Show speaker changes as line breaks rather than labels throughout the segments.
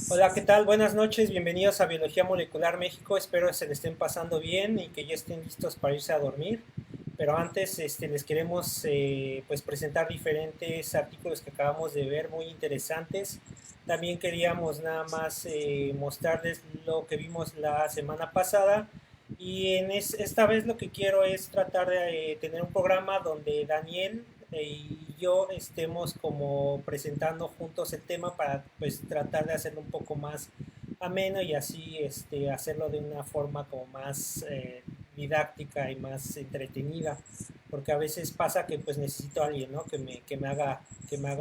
Hola, ¿qué tal? Buenas noches, bienvenidos a Biología Molecular México. Espero que se le estén pasando bien y que ya estén listos para irse a dormir. Pero antes les queremos pues presentar diferentes artículos que acabamos de ver, muy interesantes. También queríamos nada más mostrarles lo que vimos la semana pasada. Y esta vez lo que quiero es tratar de tener un programa donde Daniel y yo estemos como presentando juntos el tema para pues tratar de hacerlo un poco más ameno y así hacerlo de una forma como más didáctica y más entretenida, porque a veces pasa que pues necesito a alguien, ¿no? Que me haga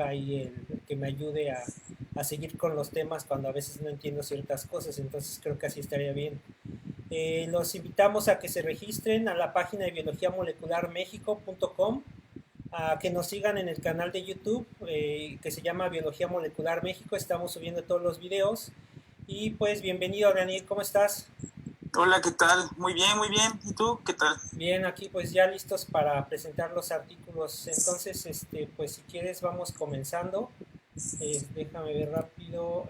ahí que me ayude a seguir con los temas cuando a veces no entiendo ciertas cosas. Entonces creo que así estaría bien. Los invitamos a que se registren a la página de biologiamolecularmexico.com, a que nos sigan en el canal de YouTube que se llama Biología Molecular México. Estamos subiendo todos los videos. Y pues bienvenido, Daniel, ¿cómo estás?
Hola, ¿qué tal? Muy bien, muy bien. ¿Y tú qué tal?
Bien, aquí pues ya listos para presentar los artículos. Entonces, pues si quieres vamos comenzando. Déjame ver rápido.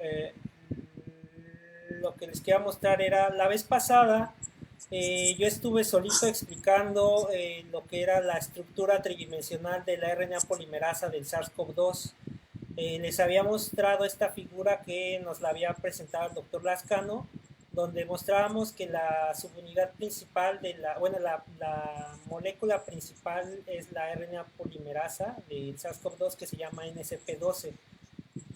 Lo que les quería mostrar era la vez pasada. Yo estuve solito explicando lo que era la estructura tridimensional de la RNA polimerasa del SARS-CoV-2. Les había mostrado esta figura que nos la había presentado el doctor Lascano, donde mostrábamos que la subunidad principal bueno, la molécula principal es la RNA polimerasa del SARS-CoV-2 que se llama NSP12.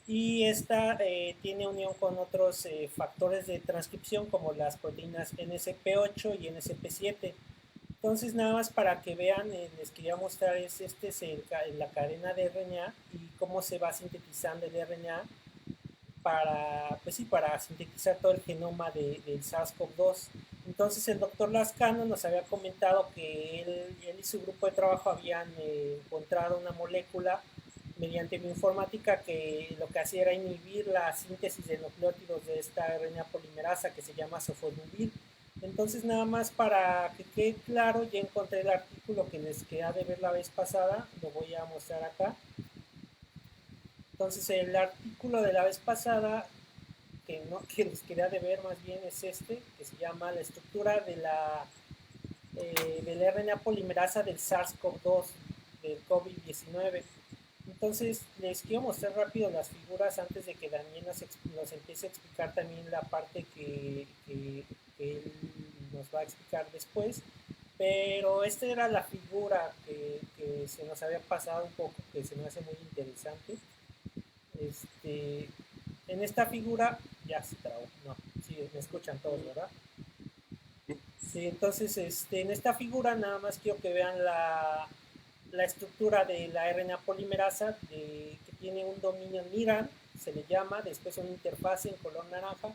Y esta tiene unión con otros factores de transcripción como las proteínas NSP8 y NSP7. Entonces, nada más para que vean, les quería mostrar la cadena de RNA y cómo se va sintetizando el RNA para, pues sí, para sintetizar todo el genoma del SARS-CoV-2. Entonces, el doctor Lascano nos había comentado que él y su grupo de trabajo habían encontrado una molécula mediante bioinformática que lo que hacía era inhibir la síntesis de nucleótidos de esta RNA polimerasa que se llama sofosbuvir. Entonces, nada más para que quede claro, ya encontré el artículo que les quedé de ver la vez pasada, lo voy a mostrar acá. Entonces, el artículo de la vez pasada, que, no, que les quería de ver más bien, es este, que se llama la estructura de la RNA polimerasa del SARS-CoV-2, del COVID-19. Entonces, les quiero mostrar rápido las figuras antes de que Daniel nos empiece a explicar también la parte que él nos va a explicar después. Pero esta era la figura que se nos había pasado un poco, que se me hace muy interesante. Este, en esta figura, ya se trabó, no, sí, me escuchan todos, ¿verdad? Sí, entonces en esta figura nada más quiero que vean la estructura de la RNA polimerasa que tiene un dominio NIRAN, se le llama, después una interfase en color naranja.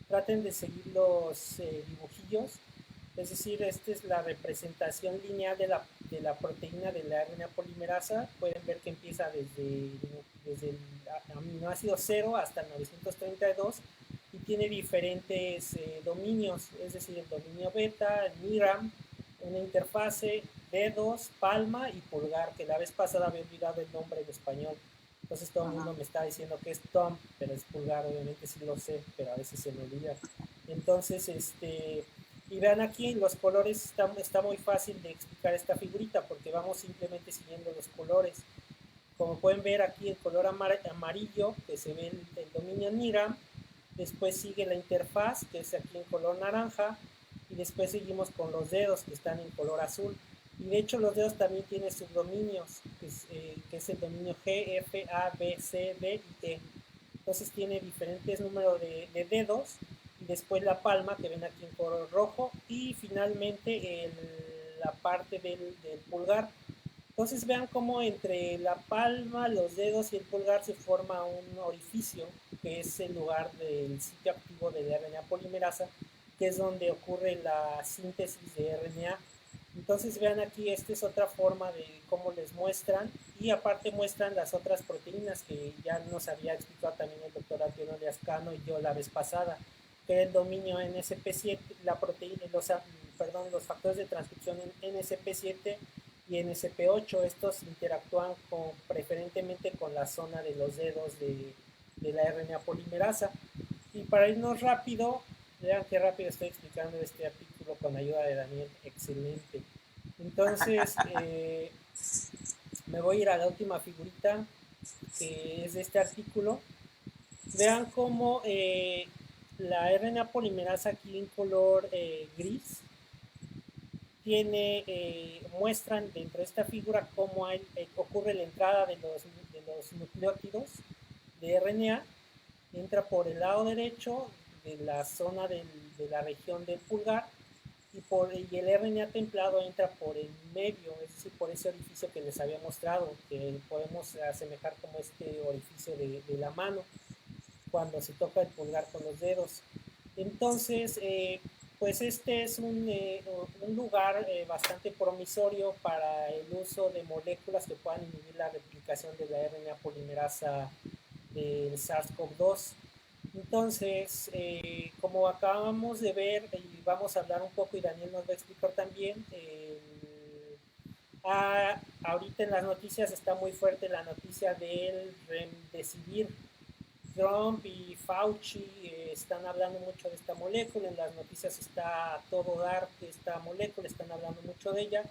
Traten de seguir los dibujillos, es decir, esta es la representación lineal de la proteína de la RNA polimerasa. Pueden ver que empieza desde el aminoácido 0 hasta el 932 y tiene diferentes dominios, es decir, el dominio beta, el NIRAM, una interfase, dedos, palma y pulgar, que la vez pasada había olvidado el nombre en español. Entonces todo el mundo
Ajá.
me está diciendo que es Tom, pero es pulgar, obviamente sí lo sé, pero a veces se me olvida. Entonces, y vean aquí, los colores, está muy fácil de explicar esta figurita porque vamos simplemente siguiendo los colores. Como pueden ver aquí el color amarillo, que se ve el dominio NIRAM, después sigue la interfaz, que es aquí en color naranja, y después seguimos con los dedos, que están en color azul. Y de hecho los dedos también tienen subdominios, que es el dominio G, F, A, B, C, D y E. Entonces tiene diferentes números de dedos, y después la palma, que ven aquí en color rojo, y finalmente la parte del pulgar. Entonces vean cómo entre la palma, los dedos y el pulgar se forma un orificio, que es el lugar del sitio activo de la RNA polimerasa, que es donde ocurre la síntesis de RNA. Entonces vean aquí, esta es otra forma de cómo les muestran, y aparte muestran las otras proteínas que ya nos había explicado también el doctor Antonio Leascano y yo la vez pasada, que era el dominio NSP7, la proteína, los factores de transcripción en NSP7 y NSP8. Estos interactúan preferentemente con la zona de los dedos de la RNA polimerasa. Y para irnos rápido, vean qué rápido estoy explicando este artículo con ayuda de Daniel, excelente. Entonces, me voy a ir a la última figurita, que es de este artículo. Vean cómo la RNA polimerasa aquí en color gris muestran dentro de esta figura cómo ocurre la entrada de los nucleótidos de RNA. Entra por el lado derecho de la zona de la región del pulgar y el RNA templado entra por el medio, es decir, por ese orificio que les había mostrado, que podemos asemejar como este orificio de la mano cuando se toca el pulgar con los dedos. Entonces, pues este es un lugar bastante promisorio para el uso de moléculas que puedan inhibir la replicación de la RNA polimerasa del SARS-CoV-2. Entonces, como acabamos de ver, y vamos a hablar un poco, y Daniel nos va a explicar también, ahorita en las noticias está muy fuerte la noticia del remdesivir. Trump y Fauci están hablando mucho de esta molécula, en las noticias está a todo dar que esta molécula, están hablando mucho de ella,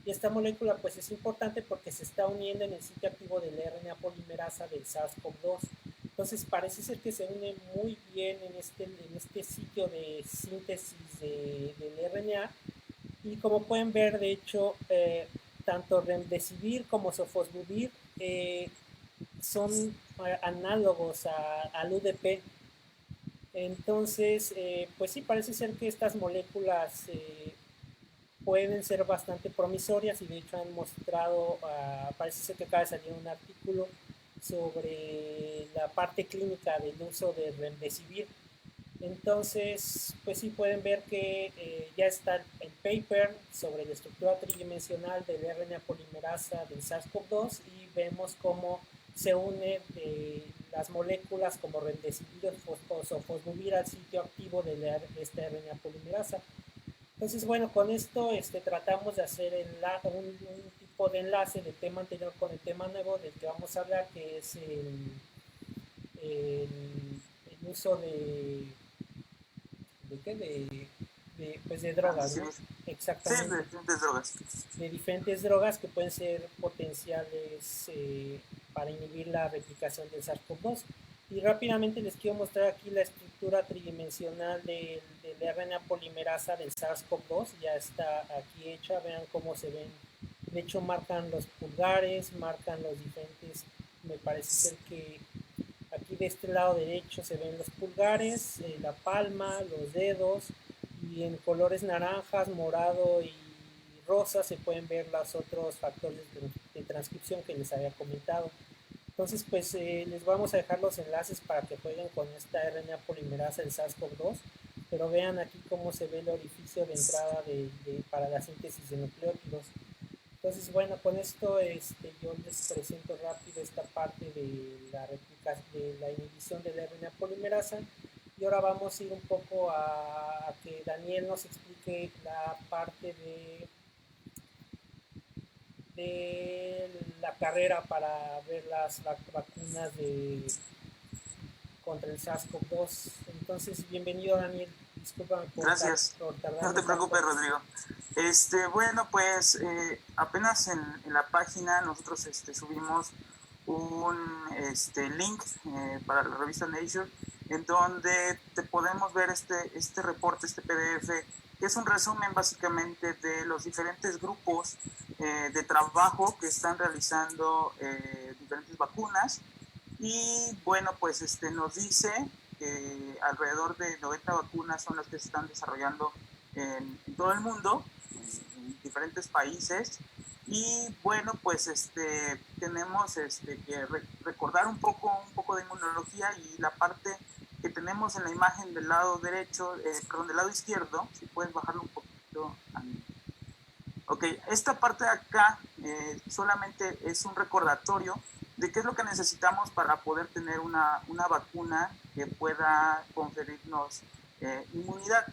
y esta molécula pues es importante porque se está uniendo en el sitio activo del RNA polimerasa del SARS-CoV-2. Entonces parece ser que se une muy bien en este sitio de síntesis del RNA, y como pueden ver, de hecho, tanto remdesivir como sofosbuvir son análogos al UDP. Entonces, pues sí, parece ser que estas moléculas pueden ser bastante promisorias, y de hecho han mostrado, parece ser que acaba de salir un artículo sobre la parte clínica del uso de remdesivir. Entonces, pues sí pueden ver que ya está el paper sobre la estructura tridimensional del RNA polimerasa del SARS-CoV-2, y vemos cómo se unen las moléculas como remdesivir o sofosbuvir al sitio activo de esta RNA polimerasa. Entonces, bueno, con esto tratamos de hacer un tipo de enlace del tema anterior con el tema nuevo del que vamos a hablar, que es el uso ¿de qué? Pues de drogas,
Sí,
¿no?
sí, de
Exactamente.
diferentes drogas.
De diferentes drogas que pueden ser potenciales para inhibir la replicación del SARS-CoV-2. Y rápidamente les quiero mostrar aquí la estructura tridimensional del RNA polimerasa del SARS-CoV-2. Ya está aquí hecha, vean cómo se ven. De hecho, marcan los pulgares, marcan los diferentes, me parece ser que aquí de este lado derecho se ven los pulgares, la palma, los dedos, y en colores naranjas, morado y rosa se pueden ver los otros factores de transcripción que les había comentado. Entonces, pues les vamos a dejar los enlaces para que jueguen con esta RNA polimerasa del SARS-CoV-2, pero vean aquí cómo se ve el orificio de entrada para la síntesis de nucleótidos. Entonces, bueno, con esto yo les presento rápido esta parte de la inhibición de la RNA polimerasa, y ahora vamos a ir un poco a que Daniel nos explique la parte de la carrera para ver las vacunas contra el SARS-CoV-2. Entonces, bienvenido Daniel, disculpa
Gracias.
por
No
tardarme
te
tanto.
preocupes, Rodrigo. Bueno, pues apenas en la página nosotros subimos un link para la revista Nature, en donde te podemos ver este reporte, este PDF, que es un resumen básicamente de los diferentes grupos de trabajo que están realizando diferentes vacunas. Y bueno, pues nos dice que alrededor de 90 vacunas son las que se están desarrollando en todo el mundo, en diferentes países. Y bueno, pues tenemos que recordar un poco de inmunología, y la parte que tenemos en la imagen del lado derecho, perdón, del lado izquierdo, si puedes bajarlo un poquito. Ok, esta parte de acá solamente es un recordatorio de qué es lo que necesitamos para poder tener una vacuna que pueda conferirnos inmunidad.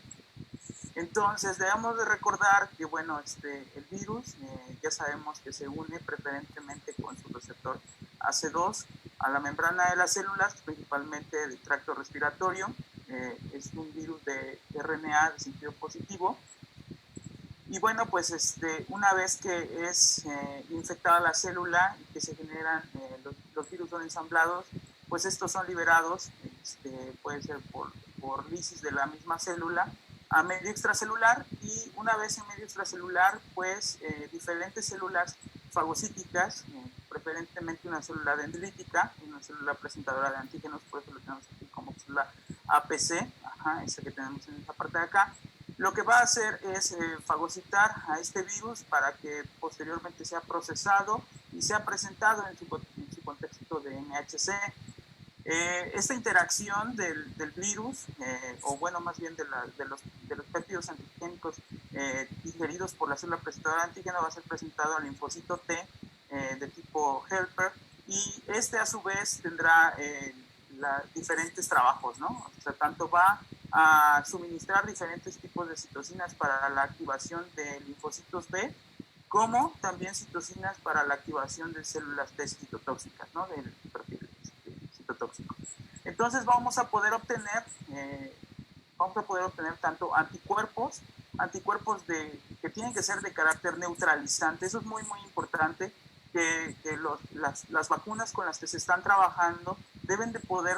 Entonces debemos de recordar que, bueno, el virus ya sabemos que se une preferentemente con su receptor AC2 a la membrana de las células, principalmente del tracto respiratorio. es un virus de RNA de sentido positivo. Y bueno, pues una vez que es infectada la célula y que se generan, los virus son ensamblados, pues estos son liberados, puede ser por lisis de la misma célula a medio extracelular, y una vez en medio extracelular, pues diferentes células fagocíticas, preferentemente una célula dendrítica, una célula presentadora de antígenos, por eso lo tenemos aquí como célula APC, esa que tenemos en esta parte de acá. Lo que va a hacer es fagocitar a este virus para que posteriormente sea procesado y sea presentado en su contexto de MHC. Esta interacción del virus, o bueno, más bien de los péptidos antigénicos digeridos por la célula presentadora de antígeno, va a ser presentado al linfocito T de tipo helper, y a su vez tendrá diferentes trabajos, ¿no? O sea, tanto va a suministrar diferentes tipos de citocinas para la activación de linfocitos B, como también citocinas para la activación de células T citotóxicas, ¿no? Del perfil citotóxico. Entonces vamos a poder obtener tanto anticuerpos que tienen que ser de carácter neutralizante. Eso es muy, muy importante, que las vacunas con las que se están trabajando deben de poder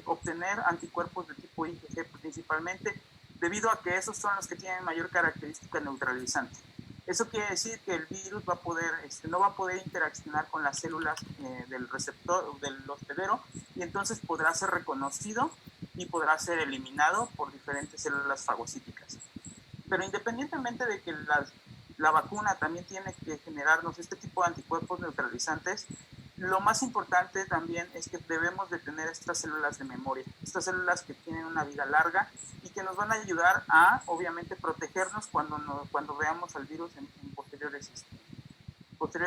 obtener anticuerpos de tipo IgG principalmente, debido a que esos son los que tienen mayor característica neutralizante. Eso quiere decir que el virus no va a poder interaccionar con las células del receptor, del hospedero, y entonces podrá ser reconocido y podrá ser eliminado por diferentes células fagocíticas. Pero independientemente de que la vacuna también tiene que generarnos este tipo de anticuerpos neutralizantes, lo más importante también es que debemos de tener estas células de memoria, estas células que tienen una vida larga y que nos van a ayudar a, obviamente, protegernos cuando veamos al virus en posteriores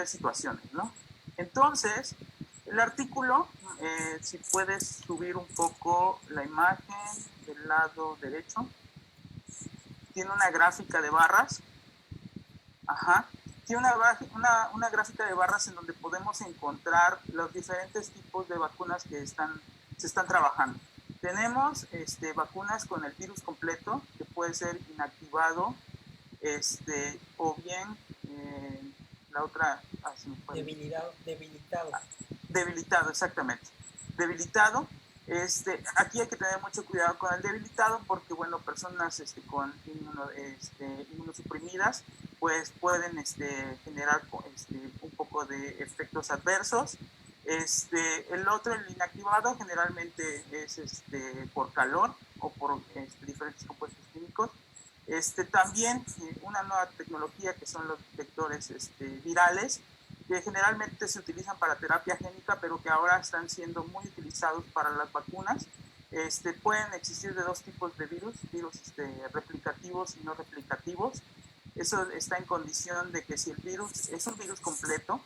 situaciones, ¿no? Entonces, el artículo, si puedes subir un poco la imagen del lado derecho, tiene una gráfica de barras. Tiene una gráfica de barras en donde podemos encontrar los diferentes tipos de vacunas que se están trabajando. Tenemos vacunas con el virus completo, que puede ser inactivado, o bien la otra... Debilitado, exactamente. Debilitado. Aquí hay que tener mucho cuidado con el debilitado, porque, bueno, personas con inmunosuprimidas pues pueden generar un poco de efectos adversos. El otro, el inactivado, generalmente es por calor o por diferentes compuestos químicos. También una nueva tecnología que son los vectores virales, que generalmente se utilizan para terapia génica, pero que ahora están siendo muy utilizados para las vacunas. Pueden existir de dos tipos de virus replicativos y no replicativos. Eso está en condición de que si el virus es un virus completo,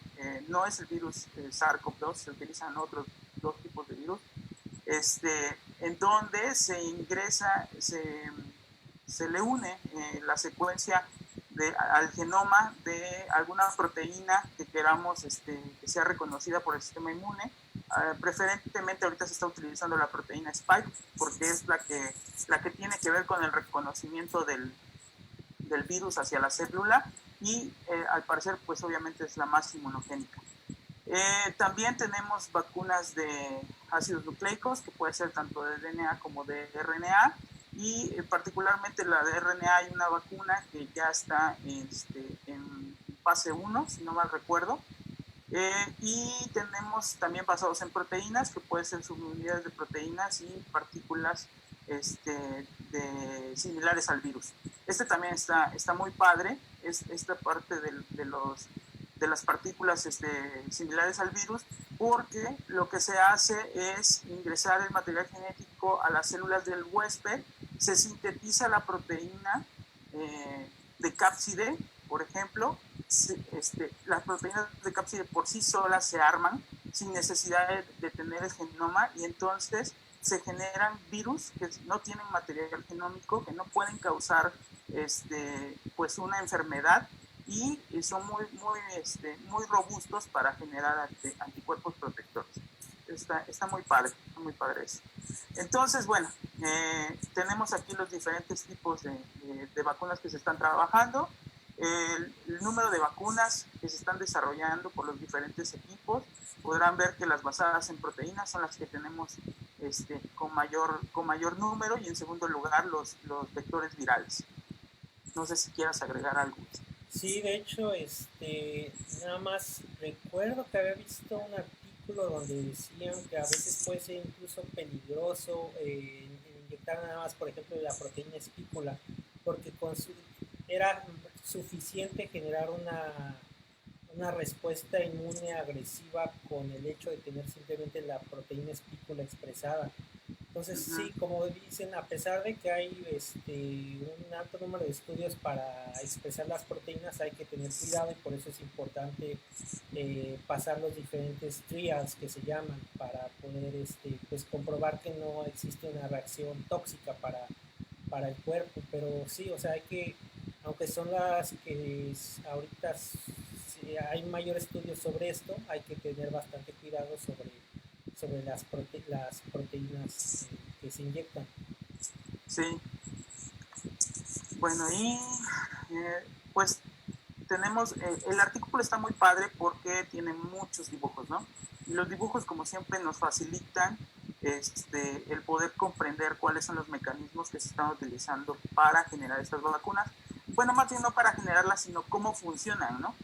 no es el virus SARS-CoV-2, se utilizan otros dos tipos de virus, en donde se ingresa, se le une la secuencia al genoma de alguna proteína que queramos que sea reconocida por el sistema inmune. Preferentemente ahorita se está utilizando la proteína Spike, porque es la que tiene que ver con el reconocimiento del virus hacia la célula, y al parecer pues obviamente es la más inmunogénica. También tenemos vacunas de ácidos nucleicos, que puede ser tanto de DNA como de RNA, y particularmente la de RNA. Hay una vacuna que ya está en fase 1, si no mal recuerdo, y tenemos también basados en proteínas, que pueden ser subunidades de proteínas y partículas similares al virus. También está muy padre, es esta parte de las partículas similares al virus, porque lo que se hace es ingresar el material genético a las células del huésped, se sintetiza la proteína de cápside, por ejemplo. Las proteínas de cápside por sí solas se arman sin necesidad de tener el genoma, y entonces se generan virus que no tienen material genómico, que no pueden causar pues una enfermedad, y son muy robustos para generar anticuerpos protectores. Está muy padre eso. Entonces, bueno, tenemos aquí los diferentes tipos de vacunas que se están trabajando, el número de vacunas que se están desarrollando por los diferentes equipos. Podrán ver que las basadas en proteínas son las que tenemos con mayor número, y en segundo lugar los vectores virales. No sé si quieras agregar algo.
Sí, de hecho, nada más recuerdo que había visto un artículo donde decían que a veces puede ser incluso peligroso inyectar nada más, por ejemplo, la proteína espícula, porque era suficiente generar una respuesta inmune agresiva con el hecho de tener simplemente la proteína espícula expresada. Entonces, sí, como dicen, a pesar de que hay un alto número de estudios para expresar las proteínas, hay que tener cuidado, y por eso es importante pasar los diferentes trials que se llaman para poder pues, comprobar que no existe una reacción tóxica para el cuerpo. Pero sí, o sea, hay que, aunque son las que ahorita sí, hay mayor estudio sobre esto, hay que tener bastante cuidado sobre las proteínas que se inyectan.
Sí, bueno, y pues tenemos, el artículo está muy padre porque tiene muchos dibujos, ¿no? Y los dibujos, como siempre, nos facilitan el poder comprender cuáles son los mecanismos que se están utilizando para generar estas vacunas. Bueno, más bien no para generarlas, sino cómo funcionan, ¿no?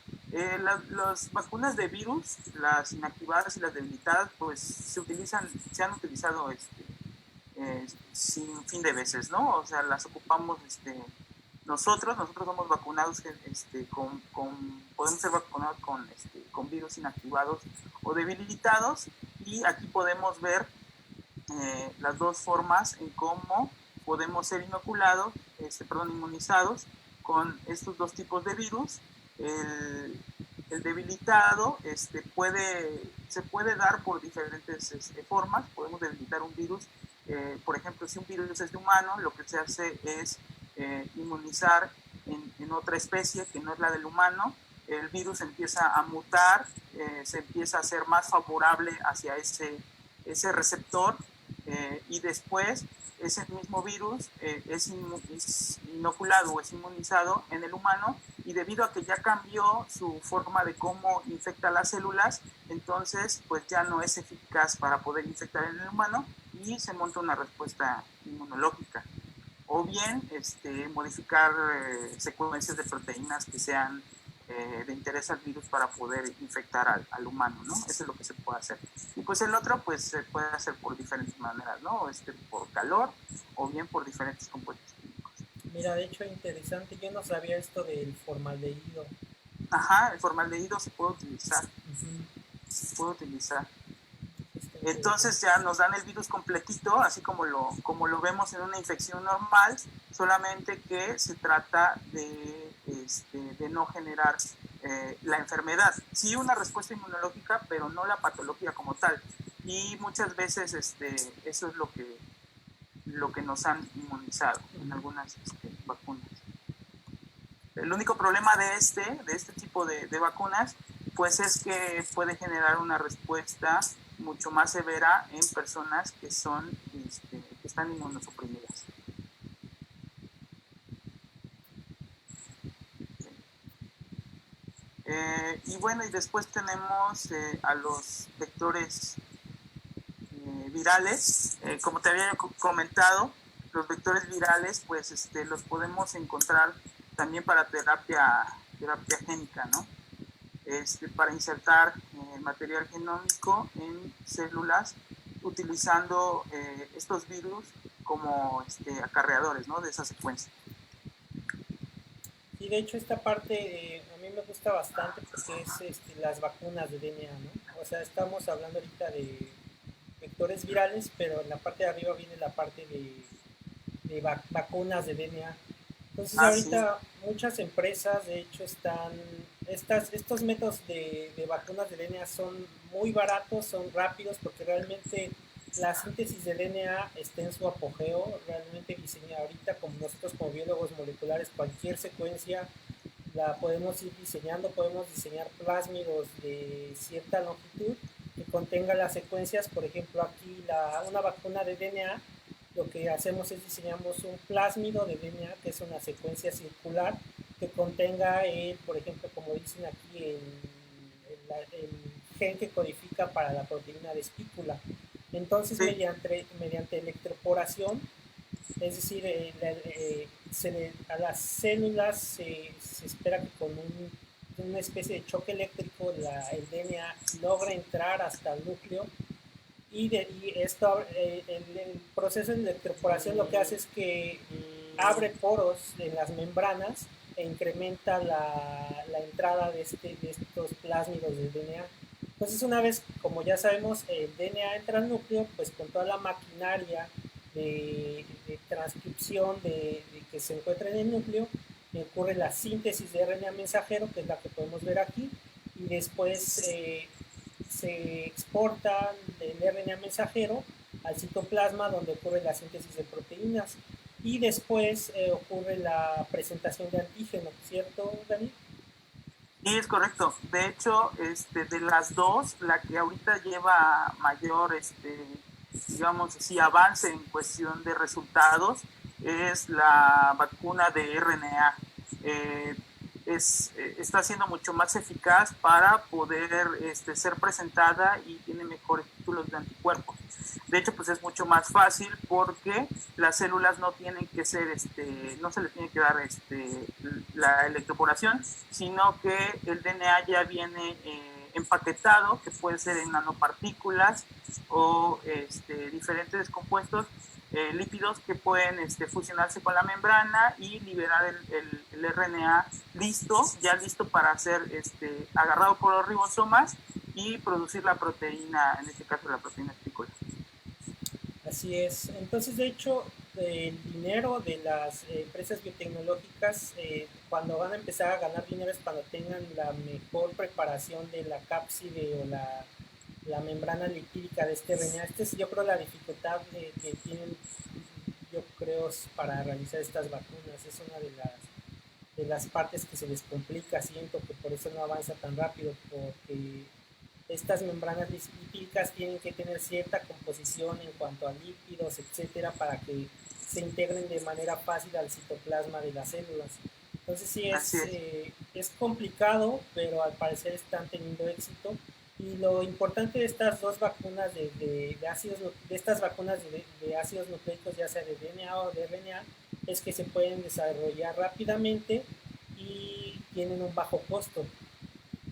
Las vacunas de virus, las inactivadas y las debilitadas, pues se han utilizado sin fin de veces, ¿no? O sea, las ocupamos nosotros somos vacunados podemos ser vacunados con virus inactivados o debilitados, y aquí podemos ver las dos formas en cómo podemos ser inmunizados con estos dos tipos de virus. El debilitado se puede dar por diferentes formas. Podemos debilitar un virus. Por ejemplo, si un virus es de humano, lo que se hace es inmunizar en otra especie que no es la del humano. El virus empieza a mutar, se empieza a ser más favorable hacia ese receptor, y después ese mismo virus es inoculado o es inmunizado en el humano, y debido a que ya cambió su forma de cómo infecta las células, entonces pues ya no es eficaz para poder infectar en el humano, y se monta una respuesta inmunológica. O bien modificar secuencias de proteínas que sean de interés al virus para poder infectar al humano, ¿no? Eso es lo que se puede hacer. Y pues el otro, pues se puede hacer por diferentes maneras, ¿no? Por calor, o bien por diferentes compuestos químicos.
Mira, de hecho, interesante, yo no sabía esto del formaldehído.
Ajá, el formaldehído se puede utilizar.
Uh-huh.
Se puede utilizar.
Está
Entonces
interesante.
ya nos dan el virus completito, así como lo vemos en una infección normal, solamente que se trata de no generar la enfermedad. Sí, una respuesta inmunológica, pero no la patología como tal. Y muchas veces eso es lo que nos han inmunizado en
Uh-huh.
algunas vacunas. El único problema de este tipo de vacunas, pues es que puede generar una respuesta mucho más severa en personas que que están inmunosuprimidas. Y bueno, y después tenemos a los vectores virales. Como te había comentado, los vectores virales, pues los podemos encontrar también para terapia génica, ¿no? Para insertar material genómico en células utilizando estos virus como acarreadores, ¿no? De esa secuencia.
Y de hecho esta parte a mí me gusta bastante porque es las vacunas de DNA, ¿no? O sea, estamos hablando ahorita de vectores virales, pero en la parte de arriba viene la parte de vacunas de DNA. Entonces
Ah, sí,
ahorita muchas empresas de hecho estos métodos de vacunas de DNA son muy baratos, son rápidos porque realmente la síntesis de DNA está en su apogeo, realmente diseña ahorita como nosotros como biólogos moleculares cualquier secuencia la podemos ir diseñando, podemos diseñar plásmidos de cierta longitud que contenga las secuencias. Por ejemplo, aquí una vacuna de DNA, lo que hacemos es diseñamos un plásmido de DNA, que es una secuencia circular, que contenga, por ejemplo, como dicen aquí, el gen que codifica para la proteína de espícula. Entonces,
Sí,
mediante electroporación, es decir, a las células se espera que con una especie de choque eléctrico el DNA logra entrar hasta el núcleo y esto, el proceso de electroporación lo que hace es que abre poros en las membranas e incrementa la entrada de estos plásmidos del DNA. Entonces, una vez, como ya sabemos, el DNA entra al núcleo, pues con toda la maquinaria de transcripción que se encuentra en el núcleo, ocurre la síntesis de RNA mensajero, que es la que podemos ver aquí, y después se exporta del RNA mensajero al citoplasma, donde ocurre la síntesis de proteínas, y después ocurre la presentación de antígeno, ¿cierto, Dani?
y es correcto. De hecho, de las dos, la que ahorita lleva mayor, digamos así, avance en cuestión de resultados es la vacuna de RNA. Eh, está siendo mucho más eficaz para poder ser presentada y tiene mejores títulos de anticuerpos. De hecho, pues es mucho más fácil porque las células no tienen que ser, no se les tiene que dar la electroporación, sino que el DNA ya viene empaquetado, que puede ser en nanopartículas o diferentes compuestos lípidos que pueden fusionarse con la membrana y liberar el RNA ya listo para ser agarrado por los ribosomas y producir la proteína, en este caso la proteína espícula.
Así es. Entonces, de hecho, el dinero de las empresas biotecnológicas, cuando van a empezar a ganar dinero es cuando tengan la mejor preparación de la cápside o la membrana lipídica de este RNA. Esta es, yo creo, la dificultad que tienen, yo creo, para realizar estas vacunas. Es una de las partes que se les complica, siento que por eso no avanza tan rápido, porque estas membranas lipídicas tienen que tener cierta composición en cuanto a lípidos, etcétera, para que se integren de manera fácil al citoplasma de las células. Entonces sí
Así es.
es complicado, pero al parecer están teniendo éxito. Y lo importante de estas dos vacunas de ácidos, de estas vacunas de ácidos nucleicos, ya sea de DNA o de RNA, es que se pueden desarrollar rápidamente y tienen un bajo costo.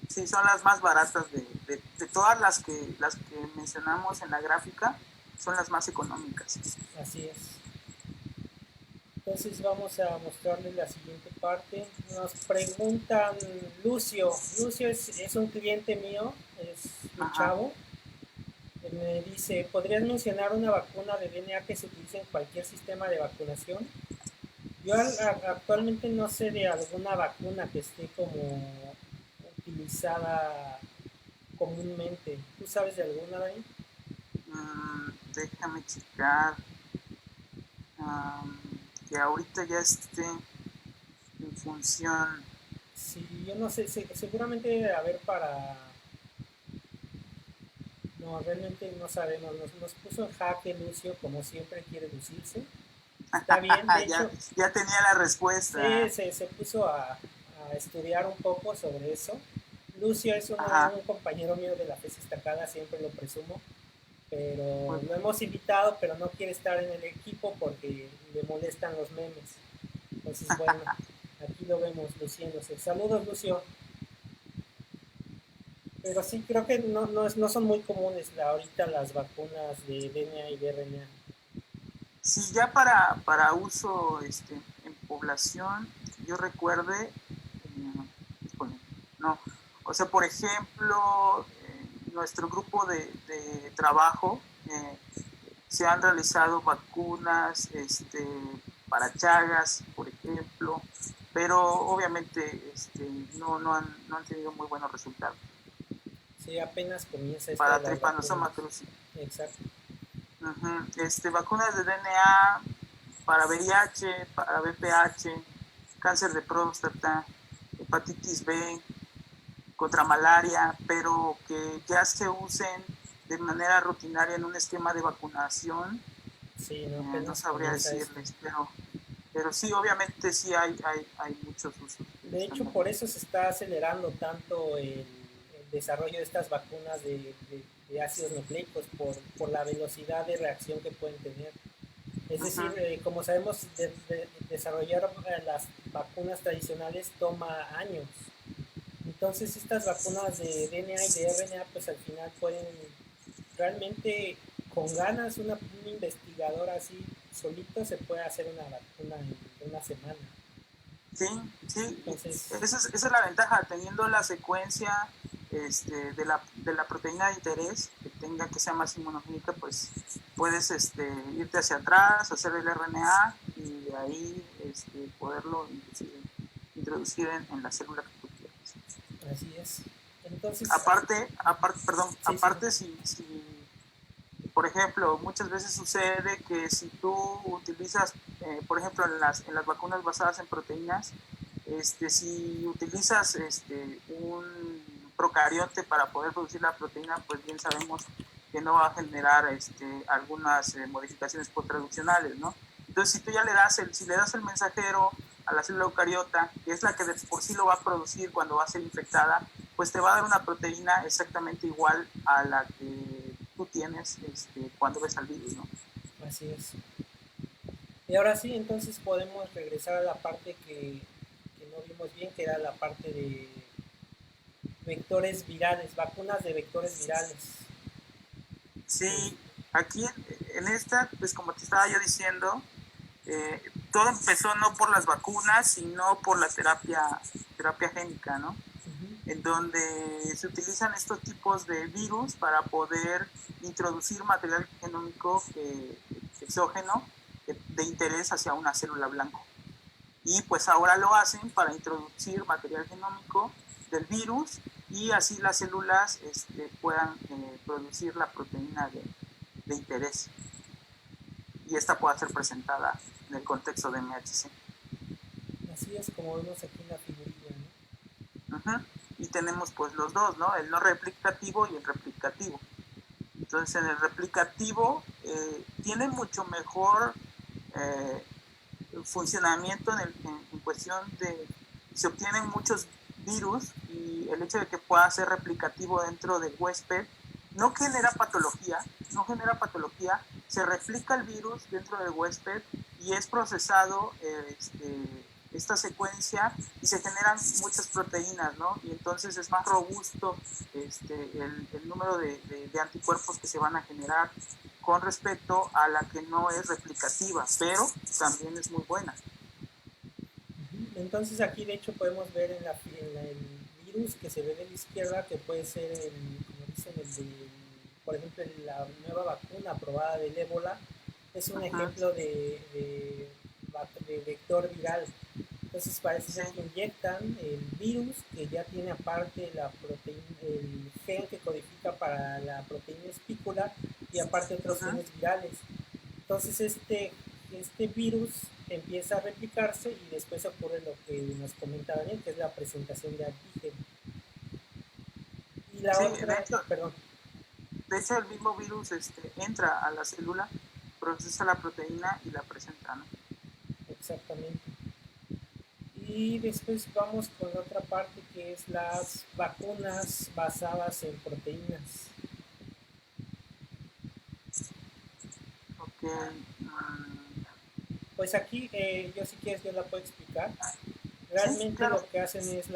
Sí, son las más baratas de todas las que mencionamos en la gráfica, son las más económicas.
Así es. Entonces vamos a mostrarles la siguiente parte. Nos preguntan Lucio. Lucio es un cliente mío, es mi
Ajá.
chavo. Me dice, ¿podrías mencionar una vacuna de DNA que se utilice en cualquier sistema de vacunación? Yo actualmente no sé de alguna vacuna que esté como utilizada comúnmente. ¿Tú sabes de alguna, Dani?
Déjame checar que ahorita ya esté en función.
Sí, yo no sé, seguramente debe haber para. No, realmente no sabemos. Nos puso en jaque Lucio, como siempre quiere lucirse. Está bien, de
ya,
hecho,
ya tenía la respuesta.
se puso a estudiar un poco sobre eso. Lucio es
Ajá.
un compañero mío de la FES Estacada, siempre lo presumo, pero
Pues,
lo hemos invitado, pero no quiere estar en el equipo porque le molestan los memes. Entonces, bueno, aquí lo vemos luciéndose. Saludos, Lucio. Pero sí, creo que no son muy comunes ahorita las vacunas de DNA y de RNA.
sí, ya para uso en población, yo recuerde, no, o sea, por ejemplo, nuestro grupo de trabajo se han realizado vacunas para Chagas, por ejemplo, pero obviamente no han tenido muy buenos resultados.
Sí, apenas comienza esto de
Para
las vacunas.
Trypanosoma cruzi.
Exacto.
Vacunas de DNA para VIH, para VPH, cáncer de próstata, hepatitis B, contra malaria, pero que ya se usen de manera rutinaria en un esquema de vacunación,
Sí, no,
no
apenas
sabría
comienza esto.
decirles, pero sí, obviamente sí hay muchos usos que
De hecho,
están
por
ahí.
eso se está acelerando tanto el desarrollo de estas vacunas de ácidos nucleicos, por la velocidad de reacción que pueden tener. Es decir,
Ujú.
como sabemos, desarrollar las vacunas tradicionales toma años. Entonces, estas vacunas de DNA y de RNA, pues al final pueden realmente, con ganas, un investigador así solito se puede hacer una vacuna en una semana.
Sí, sí,
Entonces,
esa es la ventaja, teniendo la secuencia de la proteína de interés, que tenga que sea más inmunogénica, pues puedes irte hacia atrás, hacer el RNA y de ahí poderlo introducir en la célula que tú quieras.
así es. Entonces,
Perdón,
sí, sí,
si por ejemplo, muchas veces sucede que si tú utilizas, por ejemplo, en las vacunas basadas en proteínas, si utilizas un procariote para poder producir la proteína, pues bien sabemos que no va a generar algunas modificaciones post-traduccionales, ¿no? Entonces, si tú ya si le das el mensajero a la célula eucariota, que es la que de por sí lo va a producir cuando va a ser infectada, pues te va a dar una proteína exactamente igual a la que tú tienes cuando ves al virus, ¿no?
así es. Y ahora sí, entonces podemos regresar a la parte que no vimos bien, que era la parte de vectores virales, vacunas de vectores virales.
Sí, aquí en esta, pues como te estaba yo diciendo, eh, todo empezó no por las vacunas, sino por la terapia génica, ¿no? En donde se utilizan estos tipos de virus para poder introducir material genómico exógeno de interés hacia una célula blanco. Y pues ahora lo hacen para introducir material genómico del virus y así las células puedan producir la proteína de interés y esta pueda ser presentada en el contexto de MHC.
Así es como vemos aquí en la figurilla, ¿no?
Uh-huh. Y tenemos pues los dos, ¿no? El no replicativo y el replicativo. Entonces en el replicativo tiene mucho mejor eh, funcionamiento en cuestión de se obtienen muchos virus y el hecho de que pueda ser replicativo dentro del huésped no genera patología, se replica el virus dentro del huésped y es procesado esta secuencia y se generan muchas proteínas, ¿no? Y entonces es más robusto el número de anticuerpos que se van a generar con respecto a la que no es replicativa, pero también es muy buena.
Entonces aquí de hecho podemos ver el virus que se ve de la izquierda, que puede ser como dicen, por ejemplo, la nueva vacuna aprobada del ébola, es un
Uh-huh.
ejemplo de vector viral. Entonces parece
Sí,
ser que inyectan el virus que ya tiene aparte la proteína, el gen que codifica para la proteína espícula y aparte otros
uh-huh.
genes virales. Entonces este virus empieza a replicarse y después ocurre lo que nos comenta Daniel, que es la presentación de antígeno. Y la
Sí,
otra, perdón,
de hecho el mismo virus entra a la célula, procesa la proteína y la presenta, ¿no?
exactamente. Y después vamos con la otra parte que es las vacunas basadas en proteínas.
Ok.
Pues aquí, yo si quieres, yo la puedo explicar.
Sí,
Realmente
claro.
lo que hacen es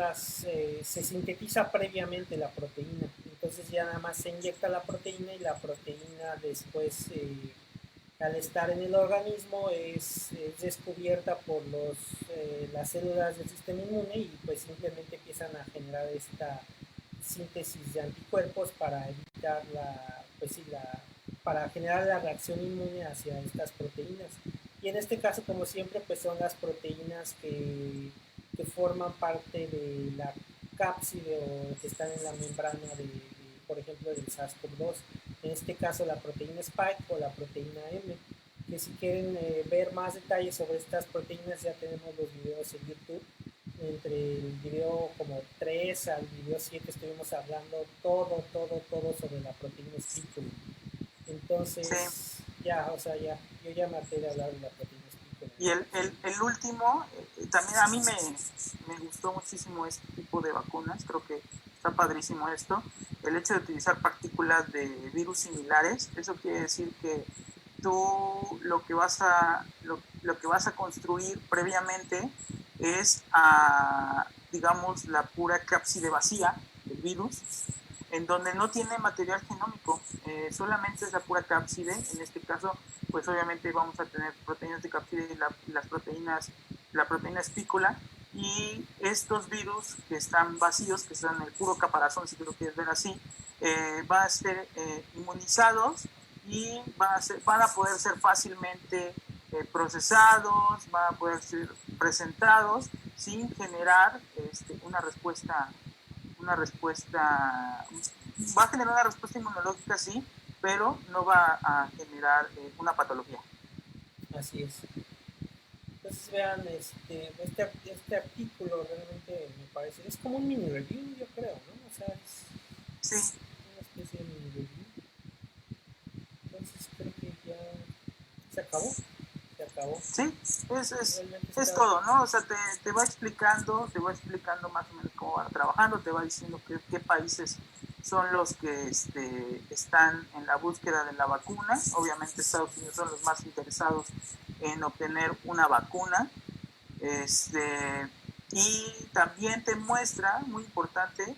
se sintetiza previamente la proteína. Entonces ya nada más se inyecta la proteína y la proteína después, al estar en el organismo, es descubierta por las células del sistema inmune y pues simplemente empiezan a generar esta síntesis de anticuerpos para evitar pues sí, para generar la reacción inmune hacia estas proteínas. Y en este caso, como siempre, pues son las proteínas que forman parte de la cápside o que están en la membrana por ejemplo, del SARS-CoV-2. En este caso, la proteína Spike o la proteína M. Que si quieren ver más detalles sobre estas proteínas, ya tenemos los videos en YouTube entre el video como 3 al video 7 estuvimos hablando todo sobre la proteína spiculum.
Sí.
Entonces, ya, o sea, ya, yo ya me harté de hablar de la proteína spiculum.
Y el último, también a mí me gustó muchísimo este tipo de vacunas, creo que está padrísimo esto, el hecho de utilizar partículas de virus similares. Eso quiere decir que tú lo que vas a construir previamente es, digamos, la pura cápside vacía del virus, en donde no tiene material genómico, solamente es la pura cápside. En este caso, pues obviamente vamos a tener proteínas de cápside y las proteínas, la proteína espícula, y estos virus que están vacíos, que son el puro caparazón, si tú lo quieres ver así, van a ser inmunizados y van a poder ser fácilmente procesados, van a poder ser presentados sin generar va a generar una respuesta inmunológica, sí, pero no va a generar una patología.
Así es. Entonces vean, este artículo realmente me parece, es como un mini review, yo creo, ¿no? O sea, es
Sí,
una especie de mini review. Entonces creo que ya se acabó, se acabó.
sí,
Realmente
es
está,
todo, ¿no? O sea, te va explicando más o menos cómo va trabajando, te va diciendo qué países son los que están en la búsqueda de la vacuna. Obviamente Estados Unidos son los más interesados en obtener una vacuna. Este, y también te muestra, muy importante,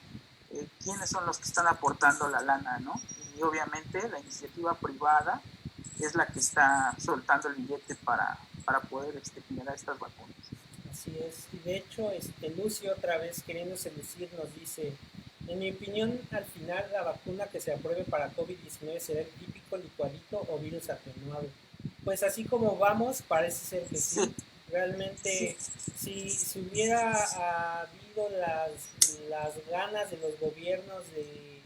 quiénes son los que están aportando la lana, ¿no? Y obviamente la iniciativa privada es la que está soltando el billete para poder generar estas vacunas.
así es. Y de hecho, Lucio otra vez queriéndose lucir nos dice, en mi opinión, al final la vacuna que se apruebe para COVID-19 será el típico licuadito o virus atenuado. Pues así como vamos, parece ser que sí.
Sí, sí,
Realmente, si hubiera habido las ganas de los gobiernos de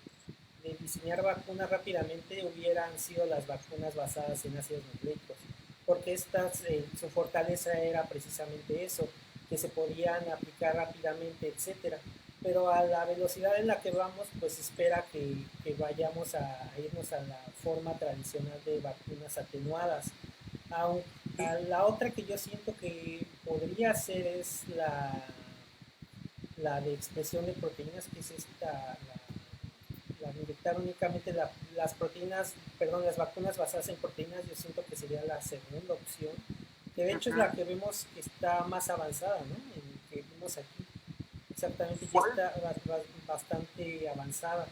diseñar vacunas rápidamente, hubieran sido las vacunas basadas en ácidos nucleicos, porque su fortaleza era precisamente eso, que se podían aplicar rápidamente, etcétera. Pero a la velocidad en la que vamos, pues espera que vayamos a irnos a la forma tradicional de vacunas atenuadas. A la otra que yo siento que podría ser es la de expresión de proteínas, que es la de inyectar únicamente las proteínas, perdón, las vacunas basadas en proteínas. Yo siento que sería la segunda opción, que de hecho es la
uh-huh.
que vemos que está más avanzada, ¿no? En que vimos aquí. Exactamente, ya
¿Cuál,
está bastante avanzada,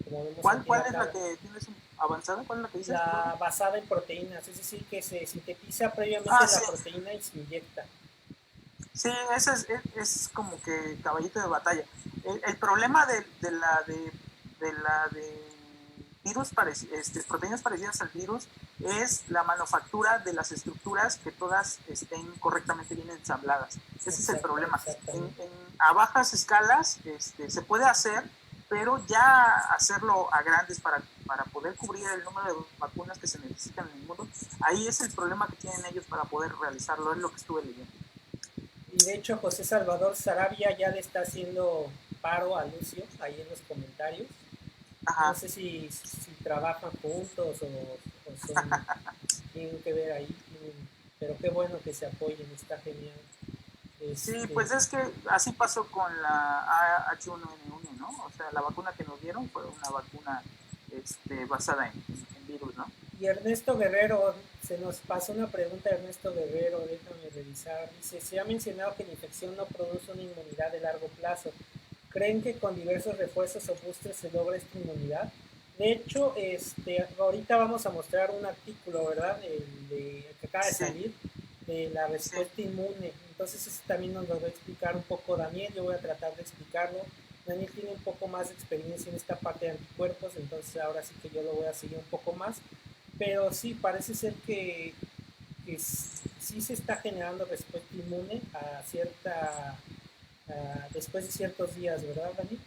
como vemos
cuál,
aquí en
cuál
la
es la
tabla.
que tienes avanzada? ¿Cuál es la que dices?
La
Perdón.
basada en proteínas, es decir, que se sintetiza previamente
Ah,
la
sí,
proteína y se inyecta.
sí, ese es como que caballito de batalla. El problema de virus proteínas parecidas al virus es la manufactura de las estructuras, que todas estén correctamente bien ensambladas. Ese es el problema.
Exactamente.
A bajas escalas se puede hacer, pero ya hacerlo a grandes para poder cubrir el número de vacunas que se necesitan en el mundo, ahí es el problema que tienen ellos para poder realizarlo, es lo que estuve leyendo.
Y de hecho José Salvador Sarabia ya le está haciendo paro a Lucio ahí en los comentarios. No
Ajá.
sé si trabajan juntos o son, tienen que ver ahí, pero qué bueno que se apoyen, está genial.
Sí,
Este,
pues es que así pasó con la H1N1, ¿no? O sea, la vacuna que nos dieron fue una vacuna basada en virus, ¿no?
y Ernesto Guerrero, se nos pasó una pregunta de Ernesto Guerrero, déjame revisar. Dice, se ha mencionado que la infección no produce una inmunidad de largo plazo. ¿Creen que con diversos refuerzos o boosters se logra esta inmunidad? De hecho, ahorita vamos a mostrar un artículo, ¿verdad? El que acaba de
Sí,
salir, de la
sí.
respuesta inmune. Entonces, ese también nos lo va a explicar un poco Daniel. Yo voy a tratar de explicarlo. Daniel tiene un poco más de experiencia en esta parte de anticuerpos, entonces ahora sí que yo lo voy a seguir un poco más. Pero sí, parece ser que sí se está generando respuesta inmune a después de ciertos días, ¿verdad, Dani?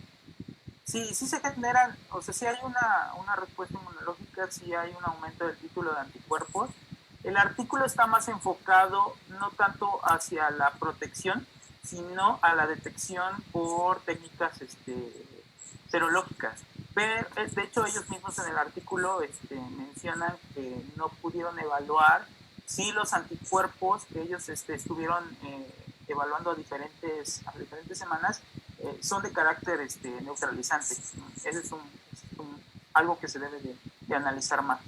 Sí, sí se generan, o sea, sí hay una respuesta inmunológica, sí hay un aumento del título de anticuerpos. El artículo está más enfocado no tanto hacia la protección, sino a la detección por técnicas serológicas. Pero, de hecho, ellos mismos en el artículo mencionan que no pudieron evaluar si los anticuerpos que ellos estuvieron evaluando a diferentes semanas son de carácter neutralizante. Ese es algo que se debe de analizar más.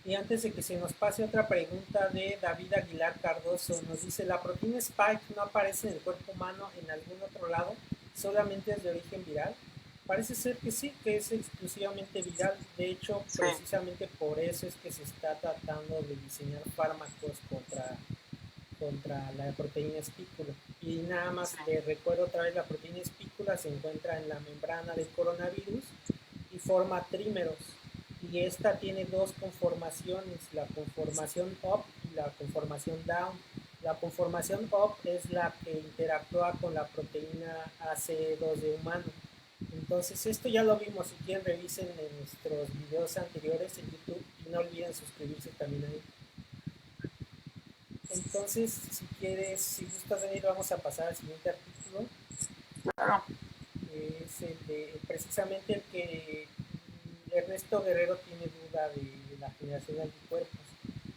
Y antes de que se nos pase otra pregunta de David Aguilar Cardoso, nos dice, ¿la proteína Spike no aparece en el cuerpo humano en algún otro lado? ¿Solamente es de origen viral? Parece ser que sí, que es exclusivamente viral. De hecho,
Sí.
precisamente por eso es que se está tratando de diseñar fármacos contra la proteína espícula. Y nada más le recuerdo otra vez, la proteína espícula se encuentra en la membrana del coronavirus y forma trímeros. Y esta tiene dos conformaciones, la conformación up y la conformación down. La conformación up es la que interactúa con la proteína AC2 de humano. Entonces esto ya lo vimos, si quieren revisen en nuestros videos anteriores en YouTube y no olviden suscribirse también ahí. Entonces, si quieres, si gustas venir, vamos a pasar al siguiente artículo.
Claro.
Es el de, precisamente el que Ernesto Guerrero tiene duda de la generación de anticuerpos.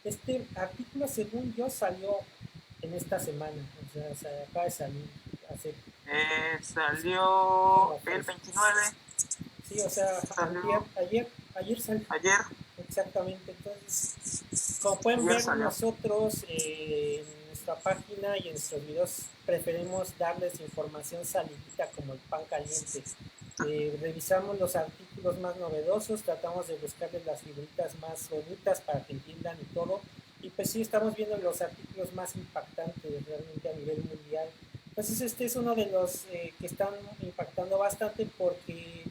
Este artículo, según yo, salió en esta semana, o sea, se acaba de salir hace...
salió el 29.
Sí, o sea, ayer salió.
Ayer.
Exactamente, entonces, como pueden ver, nosotros en nuestra página y en nuestros videos preferimos darles información salidita como el pan caliente. Revisamos los artículos más novedosos, tratamos de buscarles las figuritas más bonitas para que entiendan y todo. Y pues sí, estamos viendo los artículos más impactantes realmente a nivel mundial. Entonces este es uno de los que están impactando bastante porque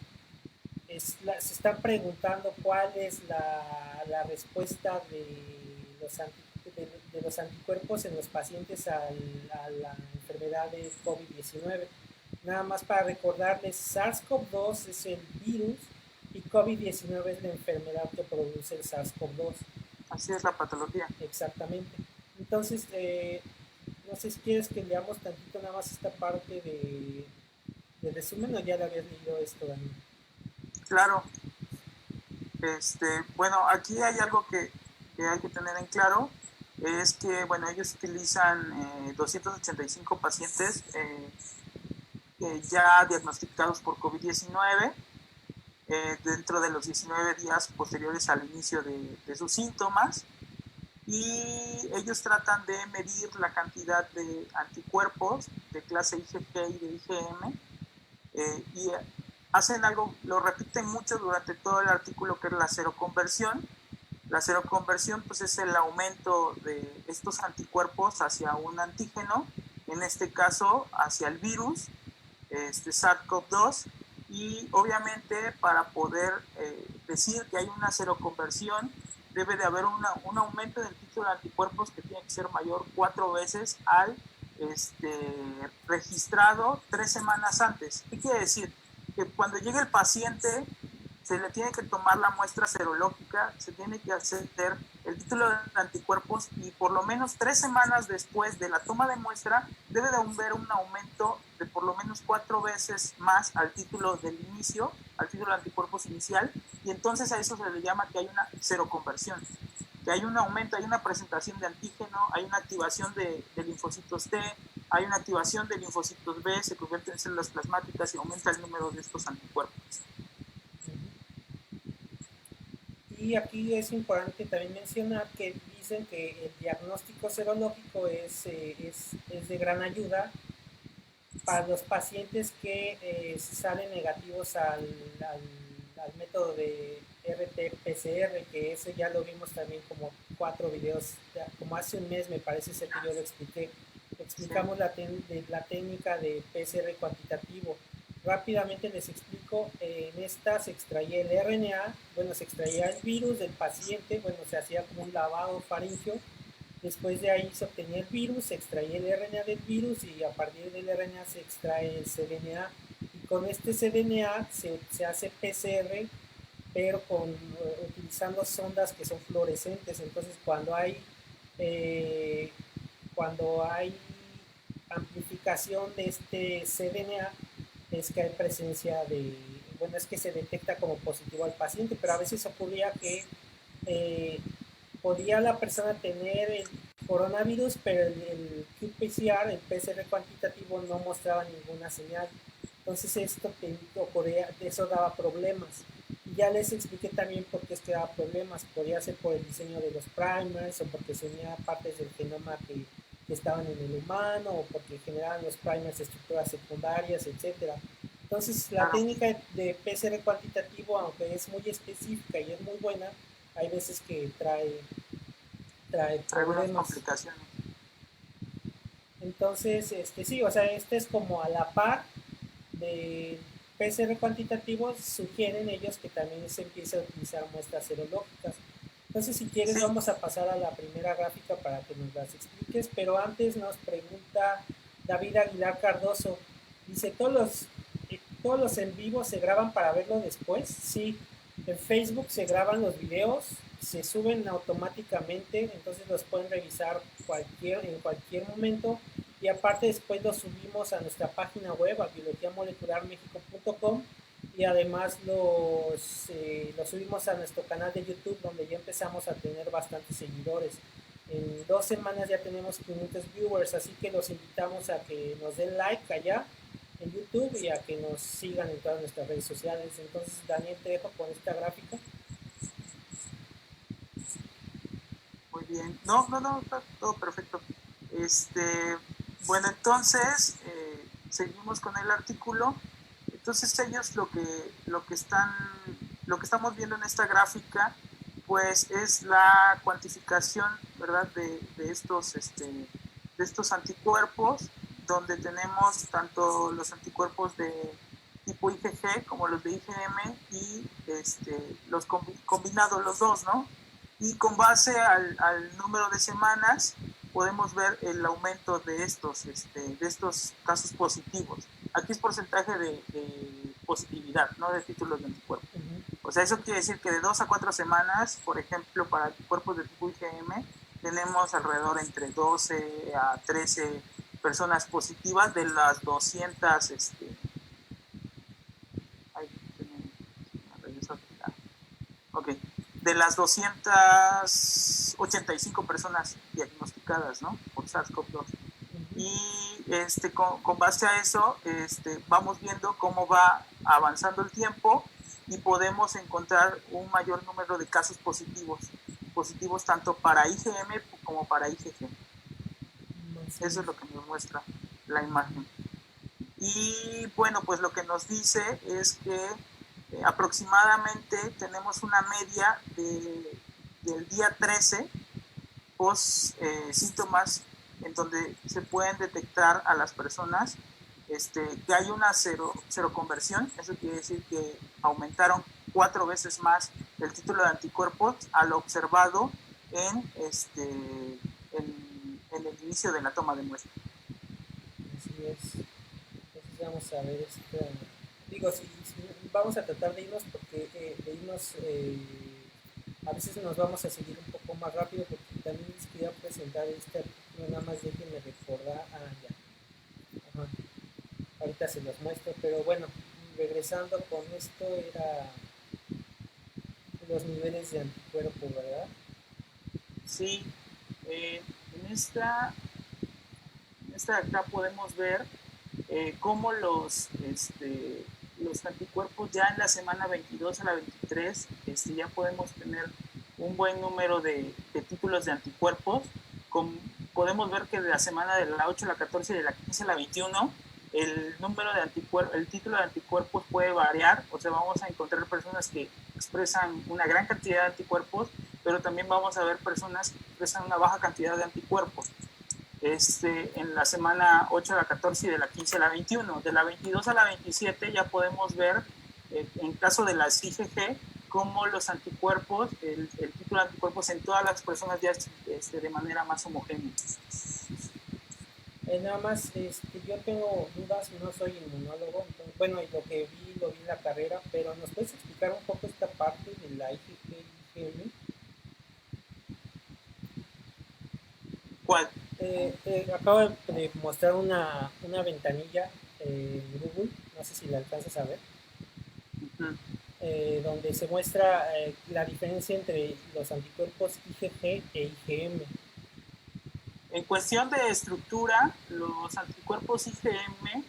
se están preguntando cuál es la respuesta de los anticuerpos en los pacientes a la enfermedad de COVID-19. Nada más para recordarles, SARS-CoV-2 es el virus y COVID-19 es la enfermedad que produce el SARS-CoV-2.
Así es la patología.
Exactamente. Entonces, no sé si quieres que leamos tantito nada más esta parte de resumen o ya le habías leído esto, Daniel.
Claro. Bueno, aquí hay algo que hay que tener en claro, es que, bueno, ellos utilizan 285 pacientes ya diagnosticados por COVID-19 dentro de los 19 días posteriores al inicio de sus síntomas, y ellos tratan de medir la cantidad de anticuerpos de clase IgG y de IgM, y hacen algo, lo repiten mucho durante todo el artículo, que es la seroconversión. La seroconversión pues es el aumento de estos anticuerpos hacia un antígeno, en este caso hacia el virus, SARS-CoV-2, y obviamente para poder decir que hay una seroconversión debe de haber un aumento del título de anticuerpos que tiene que ser mayor 4 veces al registrado 3 semanas antes. ¿Qué quiere decir? Que cuando llegue el paciente se le tiene que tomar la muestra serológica, se tiene que hacer el título de anticuerpos, y por lo menos 3 semanas después de la toma de muestra debe de haber un aumento de por lo menos 4 veces más al título del inicio, al título de anticuerpos inicial, y entonces a eso se le llama que hay una seroconversión, que hay un aumento, hay una presentación de antígeno, hay una activación de linfocitos T, hay una activación de linfocitos B, se convierten en células plasmáticas y aumenta el número de estos anticuerpos.
Y aquí es importante también mencionar que dicen que el diagnóstico serológico es de gran ayuda para los pacientes que salen negativos al método de RT-PCR, que ese ya lo vimos también como 4 videos, como hace un mes me parece ser que yo lo expliqué. Explicamos la técnica de PCR cuantitativo. Rápidamente les explico, en esta se extraía el RNA, bueno, se extraía el virus del paciente, bueno, se hacía como un lavado faríngeo, después de ahí se obtenía el virus, se extraía el RNA del virus y a partir del RNA se extrae el cDNA, y con este cDNA se hace PCR, pero utilizando sondas que son fluorescentes. Entonces cuando hay indicación de este cDNA es que hay presencia de, bueno, es que se detecta como positivo al paciente, pero a veces ocurría que eh, podía la persona tener el coronavirus, pero el qPCR, el PCR cuantitativo, no mostraba ninguna señal. Entonces esto ocurría, eso daba problemas. Y ya les expliqué también por qué es que daba problemas. Podía ser por el diseño de los primers o porque tenía partes del genoma que estaban en el humano o porque generaban los primers estructuras secundarias, etcétera. Entonces la
claro,
técnica de PCR cuantitativo, aunque es muy específica y es muy buena, hay veces que trae
algunas
problemas.
complicaciones.
Entonces, sí, o sea, este es como a la par de PCR cuantitativos, sugieren ellos que también se empiece a utilizar muestras serológicas. Entonces, si quieres,
Sí,
vamos a pasar a la primera gráfica para que nos las expliques, pero antes nos pregunta David Aguilar Cardoso, dice, todos los en vivo se graban para verlo después? Sí, en Facebook se graban los videos, se suben automáticamente, entonces los pueden revisar en cualquier momento y aparte después los subimos a nuestra página web, a biologiamolecularmexico.com y además los subimos a nuestro canal de YouTube donde ya empezamos a tener bastantes seguidores. En 2 semanas ya tenemos 500 viewers, así que los invitamos a que nos den like allá en YouTube y a que nos sigan en todas nuestras redes sociales. Entonces, Daniel, te dejo con esta gráfica.
muy bien. No, no, no, está todo perfecto. Este, bueno, entonces, seguimos con el artículo. Entonces ellos lo que estamos viendo en esta gráfica, pues es la cuantificación, ¿verdad? De estos anticuerpos, donde tenemos tanto los anticuerpos de tipo IgG como los de IgM y los combinados los dos, ¿no? Y con base al número de semanas podemos ver el aumento de estos casos positivos. Aquí es porcentaje de positividad, no de títulos de anticuerpos.
Uh-huh.
O sea, eso quiere decir que de 2 a 4 semanas, por ejemplo, para anticuerpos de tipo IgM, tenemos alrededor entre 12 a 13 personas positivas de las 200, ay, ok, de las 285 personas diagnosticadas, ¿no? Por SARS-CoV-2.
Uh-huh.
Y con base a eso vamos viendo cómo va avanzando el tiempo y podemos encontrar un mayor número de casos positivos tanto para IgM como para IgG. Eso es lo que nos muestra la imagen. Y bueno, pues lo que nos dice es que aproximadamente tenemos una media del día 13 post síntomas en donde se pueden detectar a las personas que hay una cero conversión. Eso quiere decir que aumentaron 4 veces más el título de anticuerpos a lo observado en el inicio de la toma de muestra.
Así es. Entonces vamos a ver digo, si vamos a tratar de irnos porque a veces nos vamos a seguir un poco más rápido porque también les quería presentar este artículo, nada más déjenme recordar, ya, ajá, ahorita se los muestro, pero bueno, regresando con esto era los niveles de anticuerpo, ¿verdad?
Sí, eh, en esta de acá podemos ver cómo los anticuerpos ya en la semana 22 a la 23 ya podemos tener un buen número de títulos de anticuerpos. Podemos ver que de la semana de la 8 a la 14 y de la 15 a la 21 el número de anticuerpos, el título de anticuerpos puede variar, o sea, vamos a encontrar personas que expresan una gran cantidad de anticuerpos, pero también vamos a ver personas que expresan una baja cantidad de anticuerpos. En la semana 8 a la 14 y de la 15 a la 21. De la 22 a la 27 ya podemos ver, en caso de las IgG, cómo los anticuerpos, el título de anticuerpos en todas las personas ya es de manera más homogénea.
Nada más, yo tengo dudas, no soy inmunólogo, entonces, bueno, y lo vi en la carrera, pero ¿nos puedes explicar un poco esta parte de la IgG y IgM?
¿Cuál?
Acabo de mostrar una ventanilla en Google, no sé si la alcanzas a ver,
Ujú.
donde se muestra la diferencia entre los anticuerpos IgG e IgM.
En cuestión de estructura, los anticuerpos IgM,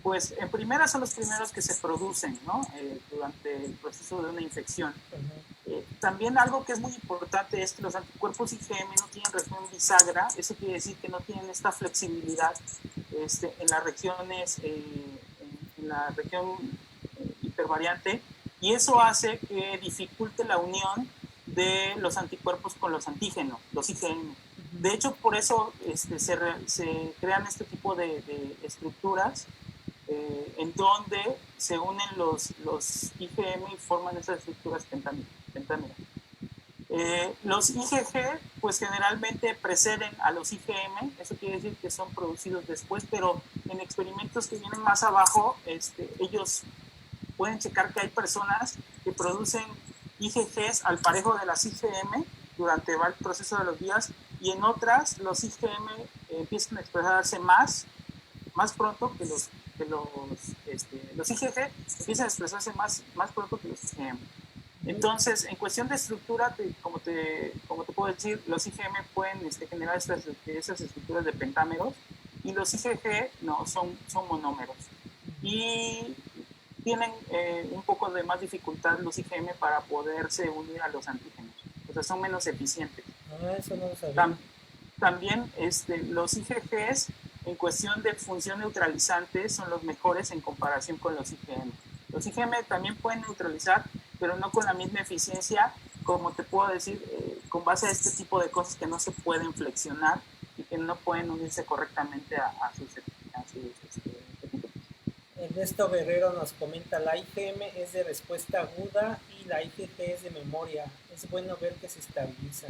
pues en primera son los primeros que se producen, ¿no? Durante el proceso de una infección.
Uh-huh.
También algo que es muy importante es que los anticuerpos IgM no tienen región bisagra, eso quiere decir que no tienen esta flexibilidad en las regiones, en la región hipervariante, y eso hace que dificulte la unión de los anticuerpos con los antígenos, los IgM. De hecho, por eso se crean este tipo de estructuras en donde se unen los IgM y forman esas estructuras pentámeras. Los IgG, pues generalmente preceden a los IgM, eso quiere decir que son producidos después, pero en experimentos que vienen más abajo, ellos pueden checar que hay personas que producen IgGs al parejo de las IgM durante el proceso de los días, y en otras los IgM empiezan a expresarse más pronto que los IgG empiezan a expresarse más pronto que los IgM. Entonces, en cuestión de estructura, como te puedo decir, los IgM pueden generar esas estructuras de pentámeros, y los IgG no, son monómeros. Y tienen un poco de más dificultad los IgM para poderse unir a los antígenos. O sea, son menos eficientes.
Ah, eso no lo sabía.
También los IgGs, en cuestión de función neutralizante, son los mejores en comparación con los IgM. Los IgM también pueden neutralizar, pero no con la misma eficiencia, como te puedo decir, con base a este tipo de cosas que no se pueden flexionar y que no pueden unirse correctamente a sus
Ernesto Guerrero nos comenta, la IgM es de respuesta aguda y la IgG es de memoria. Es bueno ver que se estabiliza.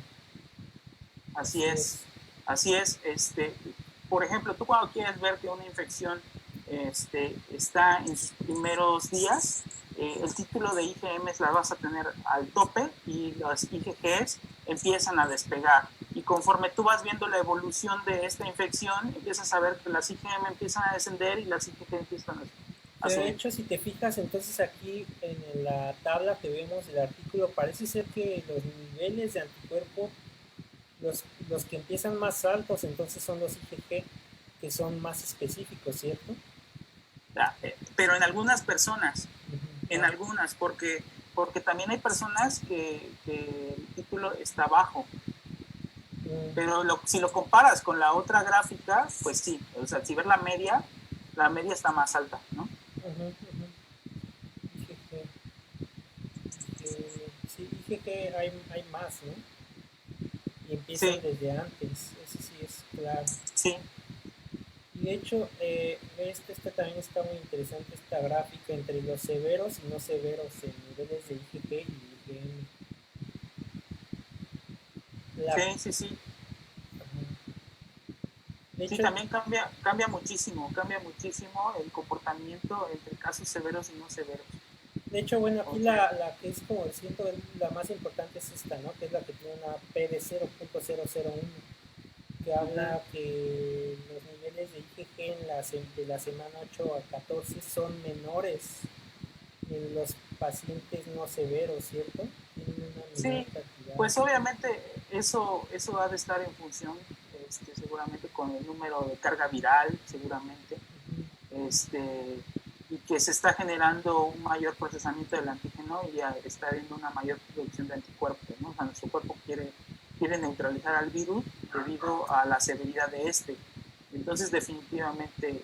Así
Así
es,
es.
así es. Por ejemplo, tú cuando quieres ver que una infección está en sus primeros días, el título de IgMs la vas a tener al tope y las IgGs empiezan a despegar. Y conforme tú vas viendo la evolución de esta infección, empiezas a ver que las IgM empiezan a descender y las IgG empiezan a
De
subir.
hecho, si te fijas, entonces aquí en la tabla que vemos del artículo, parece ser que los niveles de anticuerpo, los que empiezan más altos, entonces son los IgG, que son más específicos, ¿cierto?
Pero en algunas personas,
Uh-huh.
en
Ah.
algunas, porque también hay personas que el título está bajo. Pero si lo comparas con la otra gráfica, pues sí, o sea, si ves la media está más alta, ¿no?
Uh-huh, uh-huh. IgG, sí, IgG hay más, ¿no? Y empiezan
Sí,
desde antes, eso sí es claro.
sí,
Y de hecho, esta también está muy interesante, esta gráfica entre los severos y no severos en niveles de IgG y IgM. La,
sí, sí, sí.
de
Sí,
hecho,
también cambia muchísimo el comportamiento entre casos severos y no severos.
bueno, aquí
O sea,
la que es como siento la más importante es esta, ¿no? Que es la que tiene una P de 0.001, que
uh-huh.
habla que los niveles de IgG de la semana 8 a 14 son menores en los pacientes no severos, ¿cierto? Tienen una menor
Sí,
cantidad.
pues obviamente eso ha de estar en función seguramente con el número de carga viral, seguramente, y que se está generando un mayor procesamiento del antígeno y está habiendo una mayor producción de anticuerpos, ¿no? O sea, nuestro cuerpo quiere neutralizar al virus debido a la severidad de este. Entonces, definitivamente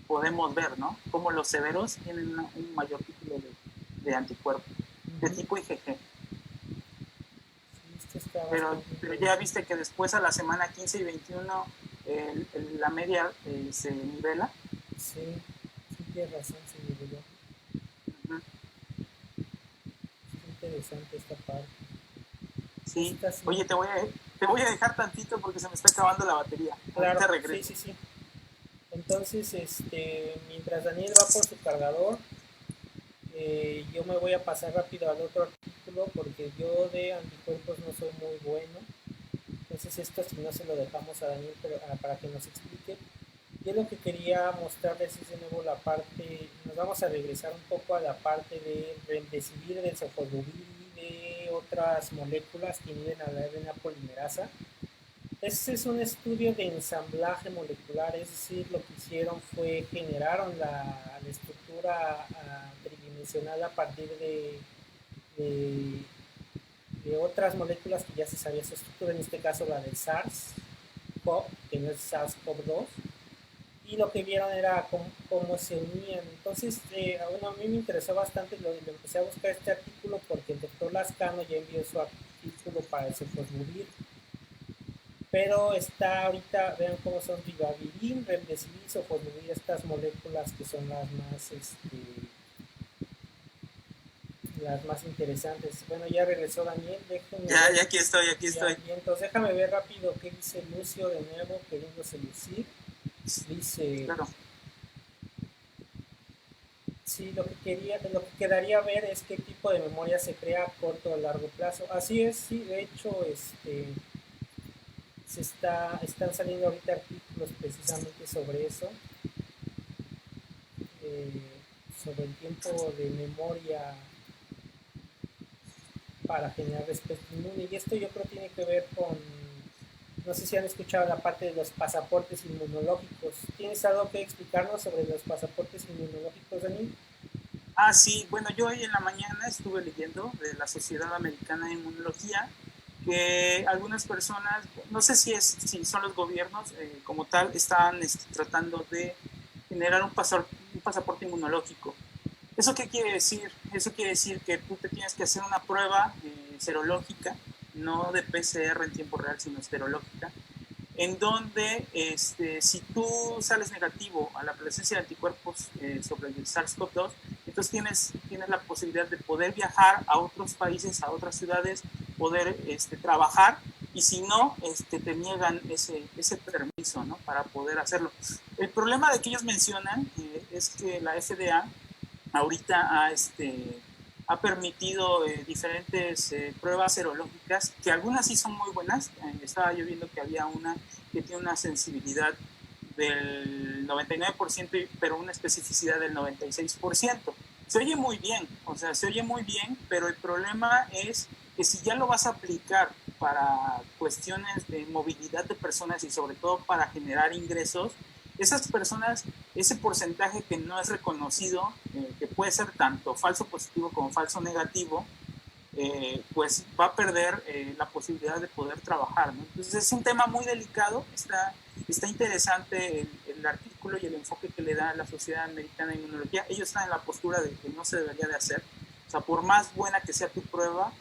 podemos ver, ¿no? Cómo los severos tienen un mayor título de anticuerpos de
Uh-huh.
tipo IgG.
Sí, esto está
pero,
bastante
pero ya
interesante.
viste que después a la semana 15 y 21 la media se nivela.
Sí, sí, tienes razón, se niveló.
Uh-huh.
Está interesante esta parte.
Sí,
Esta sí,
oye, te voy a dejar tantito porque se me está acabando la batería.
claro,
Ahorita
sí,
regreso.
sí, sí. Entonces, mientras Daniel va por su cargador, yo me voy a pasar rápido al otro artículo porque yo de anticuerpos no soy muy bueno. Entonces Entonces esto si no se lo dejamos a Daniel pero, para que nos explique. Yo lo que quería mostrarles es de nuevo la parte, nos vamos a regresar un poco a la parte de remdesivir, del sofosbuvir y de otras moléculas que inhiben a la RNA polimerasa. Este es un estudio de ensamblaje molecular, es decir, lo que hicieron fue generaron la estructura tridimensional a partir de, de otras moléculas que ya se sabía su estructura, en este caso la del SARS-CoV, que no es SARS-CoV-2, y lo que vieron era cómo se unían. Entonces, bueno, a mí me interesó bastante, lo empecé a buscar este artículo porque el doctor Lascano ya envió su artículo para el sofosbuvir, pero está ahorita, vean cómo son ribavirin, remdesivir, sofosbuvir, estas moléculas que son las más interesantes. Bueno, ya regresó Daniel, déjenme
ya aquí estoy,
y entonces déjame ver rápido qué dice Lucio de nuevo, queriéndose lucir. Dice,
claro.
sí, lo que quedaría ver es qué tipo de memoria se crea a corto o largo plazo. Así es, sí, de hecho, están saliendo ahorita artículos precisamente sobre eso, eh, sobre el tiempo de memoria para generar respuesta inmune. Y esto yo creo tiene que ver con, no sé si han escuchado la parte de los pasaportes inmunológicos. ¿Tienes algo que explicarnos sobre los pasaportes inmunológicos, Dani?
Sí, bueno, yo hoy en la mañana estuve leyendo de la Sociedad Americana de Inmunología que algunas personas, no sé si son los gobiernos como tal, están tratando de generar un pasaporte inmunológico. ¿Eso qué quiere decir? Eso quiere decir que tú te tienes que hacer una prueba serológica, no de PCR en tiempo real, sino serológica, en donde si tú sales negativo a la presencia de anticuerpos sobre el SARS-CoV-2, entonces tienes la posibilidad de poder viajar a otros países, a otras ciudades, poder trabajar, y si no, te niegan ese permiso, ¿no?, para poder hacerlo. El problema de que ellos mencionan es que la FDA ahorita ha permitido diferentes pruebas serológicas, que algunas sí son muy buenas. Estaba yo viendo que había una que tiene una sensibilidad del 99%, pero una especificidad del 96%. Se oye muy bien, o sea, se oye muy bien, pero el problema es que si ya lo vas a aplicar para cuestiones de movilidad de personas y sobre todo para generar ingresos, esas personas, ese porcentaje que no es reconocido, que puede ser tanto falso positivo como falso negativo, pues va a perder la posibilidad de poder trabajar, ¿no? Entonces es un tema muy delicado, está interesante el artículo y el enfoque que le da la Sociedad Americana de Inmunología. Ellos están en la postura de que no se debería de hacer, o sea, por más buena que sea tu prueba,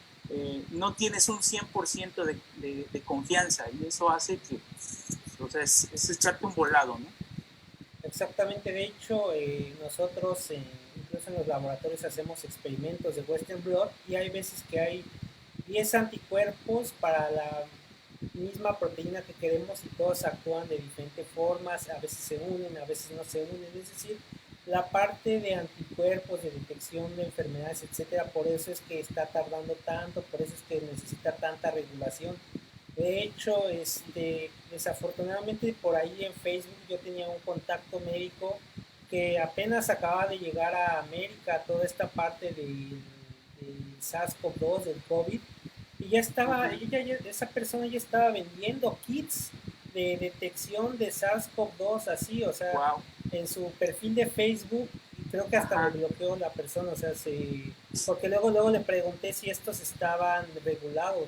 no tienes un 100% de confianza, y eso hace que, o sea, es echarte un volado, ¿no?
Exactamente, de hecho, nosotros incluso en los laboratorios hacemos experimentos de Western blot y hay veces que hay 10 anticuerpos para la misma proteína que queremos y todos actúan de diferentes formas, a veces se unen, a veces no se unen, es decir, la parte de anticuerpos, de detección de enfermedades, etcétera, por eso es que está tardando tanto, por eso es que necesita tanta regulación. De hecho, desafortunadamente por ahí en Facebook yo tenía un contacto médico que apenas acaba de llegar a América, toda esta parte del SARS-CoV-2, del COVID, y ya estaba, esa persona ya estaba vendiendo kits de detección de SARS-CoV-2 así, o sea,
Wow.
en su perfil de Facebook, y creo que hasta me bloqueó la persona, o sea, porque luego le pregunté si estos estaban regulados,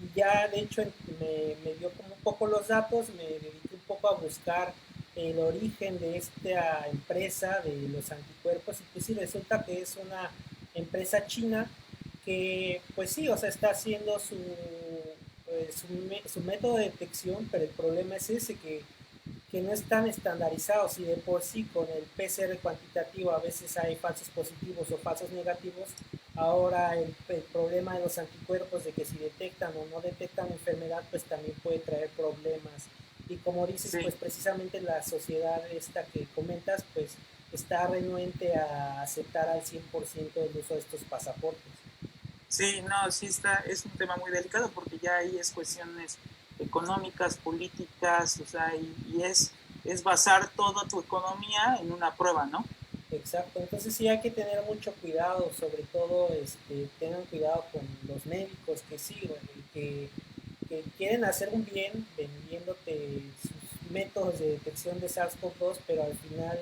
y ya de hecho me dio como un poco los datos, me dediqué un poco a buscar el origen de esta empresa de los anticuerpos, y pues sí, resulta que es una empresa china que pues sí, o sea, está haciendo su método de detección, pero el problema es ese, que no están estandarizados, y de por sí con el PCR cuantitativo a veces hay falsos positivos o falsos negativos. Ahora el problema de los anticuerpos, de que si detectan o no detectan enfermedad, pues también puede traer problemas. Y como dices,
Sí.
pues precisamente la sociedad esta que comentas, pues está renuente a aceptar al 100% el uso de estos pasaportes.
Sí, no, sí es un tema muy delicado porque ya ahí es cuestiones económicas, políticas, o sea, y es basar toda tu economía en una prueba, ¿no?
Exacto, entonces sí hay que tener mucho cuidado, sobre todo tengan cuidado con los médicos que sí, que quieren hacer un bien vendiéndote sus métodos de detección de SARS-CoV-2, pero al final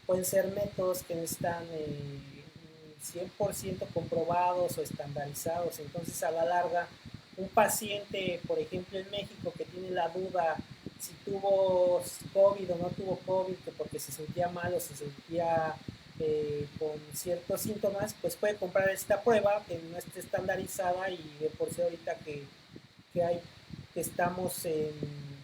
pueden ser métodos que no están 100% comprobados o estandarizados. Entonces, a la larga, un paciente, por ejemplo, en México, que tiene la duda si tuvo COVID o no tuvo COVID, que porque se sentía mal o se sentía con ciertos síntomas, pues puede comprar esta prueba que no esté estandarizada y de por sí ahorita que hay que estamos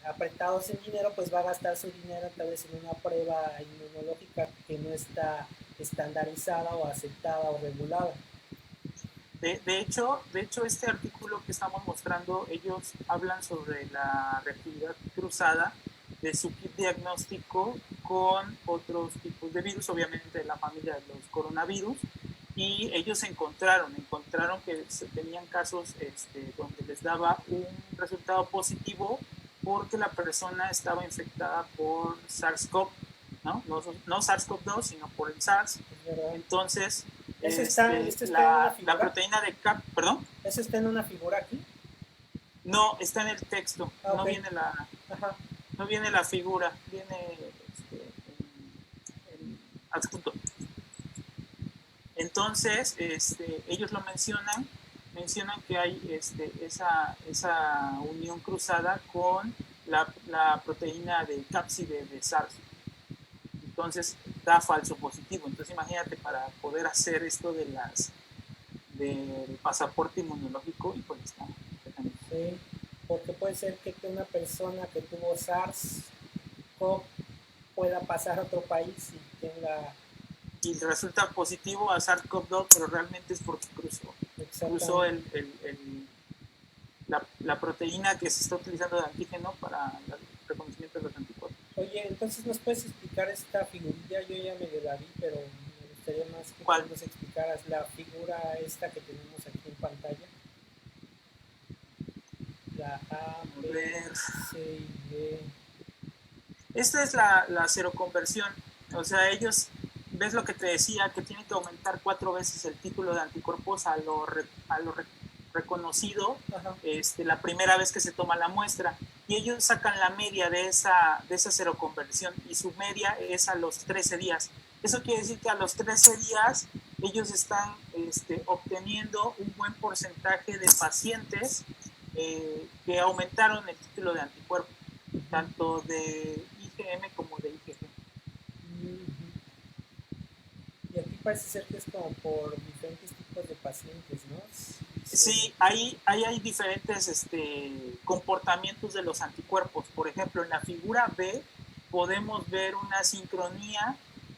apretados en dinero, pues va a gastar su dinero tal vez en una prueba inmunológica que no está estandarizada o aceptada o regulada.
De hecho, este artículo que estamos mostrando, ellos hablan sobre la reactividad cruzada de su kit diagnóstico con otros tipos de virus, obviamente de la familia de los coronavirus, y ellos encontraron que tenían casos donde les daba un resultado positivo porque la persona estaba infectada por SARS-CoV, no SARS-CoV-2, sino por el SARS. Entonces,
¿Esto está en una
la
figura?
proteína de CAP, perdón.
¿Eso está en una figura aquí?
No, está en el texto,
Ah, ok. Ajá.
no viene la figura, viene en adjunto. Entonces, ellos lo mencionan que hay esa unión cruzada con la proteína de cápside de SARS. Entonces, da falso positivo. Entonces, imagínate, para poder hacer esto del pasaporte inmunológico, y pues está.
Sí, porque puede ser que una persona que tuvo SARS-CoV pueda pasar a otro país y tenga
Y resulta positivo a SARS-CoV-2, pero realmente es porque cruzó
exactamente.
la proteína que se está utilizando de antígeno para el reconocimiento de los anticuerpos.
Oye, entonces nos puedes explicar esta figurilla, yo ya medio la vi, pero me gustaría más que
¿Cuál?
tú nos explicaras la figura esta que tenemos aquí en pantalla. La A,
A
B,
ver.
C y D.
Esta es la seroconversión. O sea, ellos, ves lo que te decía, que tienen que aumentar 4 veces el título de anticuerpos a lo reconocido la primera vez que se toma la muestra. Y ellos sacan la media de esa seroconversión y su media es a los 13 días. Eso quiere decir que a los 13 días ellos están obteniendo un buen porcentaje de pacientes que aumentaron el título de anticuerpo, tanto de IgM como de IgG.
Y aquí parece ser que es como por diferentes tipos de pacientes, ¿no?
Sí, hay diferentes comportamientos de los anticuerpos. Por ejemplo, en la figura B podemos ver una sincronía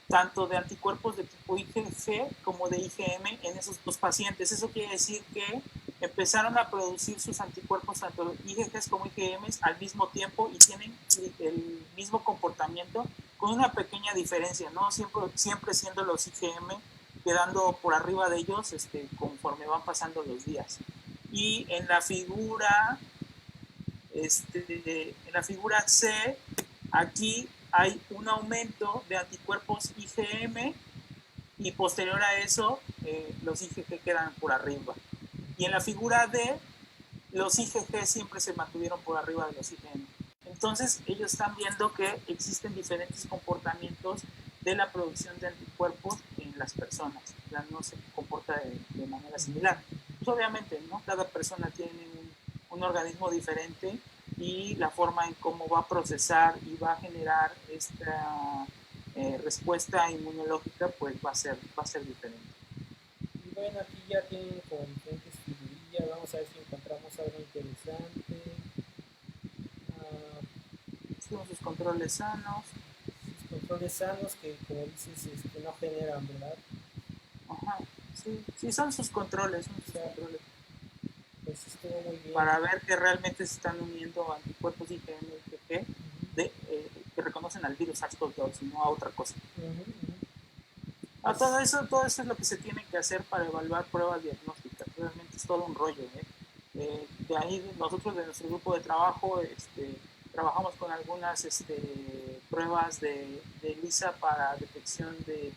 tanto de anticuerpos de tipo IgG como de IgM en esos dos pacientes. Eso quiere decir que empezaron a producir sus anticuerpos, tanto IgGs como IgMs, al mismo tiempo y tienen el mismo comportamiento con una pequeña diferencia, ¿no? Siempre siendo los IgM quedando por arriba de ellos conforme van pasando los días. Y en la figura C, aquí hay un aumento de anticuerpos IgM y posterior a eso los IgG quedan por arriba. Y en la figura D, los IgG siempre se mantuvieron por arriba de los IgM. Entonces ellos están viendo que existen diferentes comportamientos de la producción de anticuerpos en las personas. Ya no se comporta de manera similar. Pues obviamente, ¿no? Cada persona tiene un organismo diferente y la forma en cómo va a procesar y va a generar esta respuesta inmunológica pues va a ser diferente.
Y bueno, aquí ya tienen como diferentes figurillas, vamos a ver si encontramos algo interesante. Ah,
Son sus controles sanos.
sus controles sanos que, como dices, no generan, ¿verdad?
Ajá. Sí, son sus controles,
O sea, pues estuvo muy bien.
para ver que realmente se están uniendo anticuerpos IgM y IgG que reconocen al virus SARS-CoV-2 y no a otra cosa.
Pues,
Todo eso es lo que se tiene que hacer para evaluar pruebas diagnósticas. Realmente es todo un rollo. de ahí nosotros de nuestro grupo de trabajo trabajamos con algunas pruebas de ELISA para detección de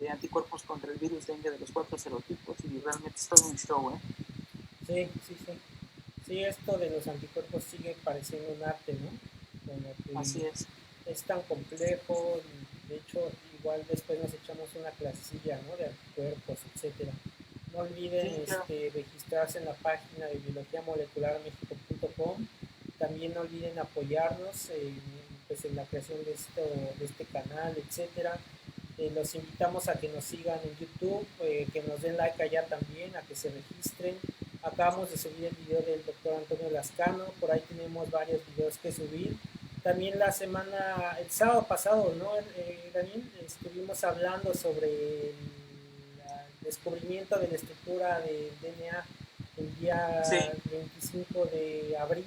anticuerpos contra el virus dengue de los 4 serotipos, y realmente es todo un show, ¿eh?
Sí, sí, sí. Sí, esto de los anticuerpos sigue pareciendo un arte, ¿no? Como
Así es.
que es tan complejo, y de hecho igual después nos echamos una clasilla, ¿no? De anticuerpos, etcétera. No olviden
Sí, claro.
registrarse en la página de biologiamolecularmexico.com. También no olviden apoyarnos pues en la creación de este canal, etcétera. Los invitamos a que nos sigan en YouTube, que nos den like allá también, a que se registren. Acabamos de subir el video del doctor Antonio Lascano, por ahí tenemos varios videos que subir. También el sábado pasado, ¿no, Daniel? Estuvimos hablando sobre el descubrimiento de la estructura del DNA el
Sí,
día 25 de abril.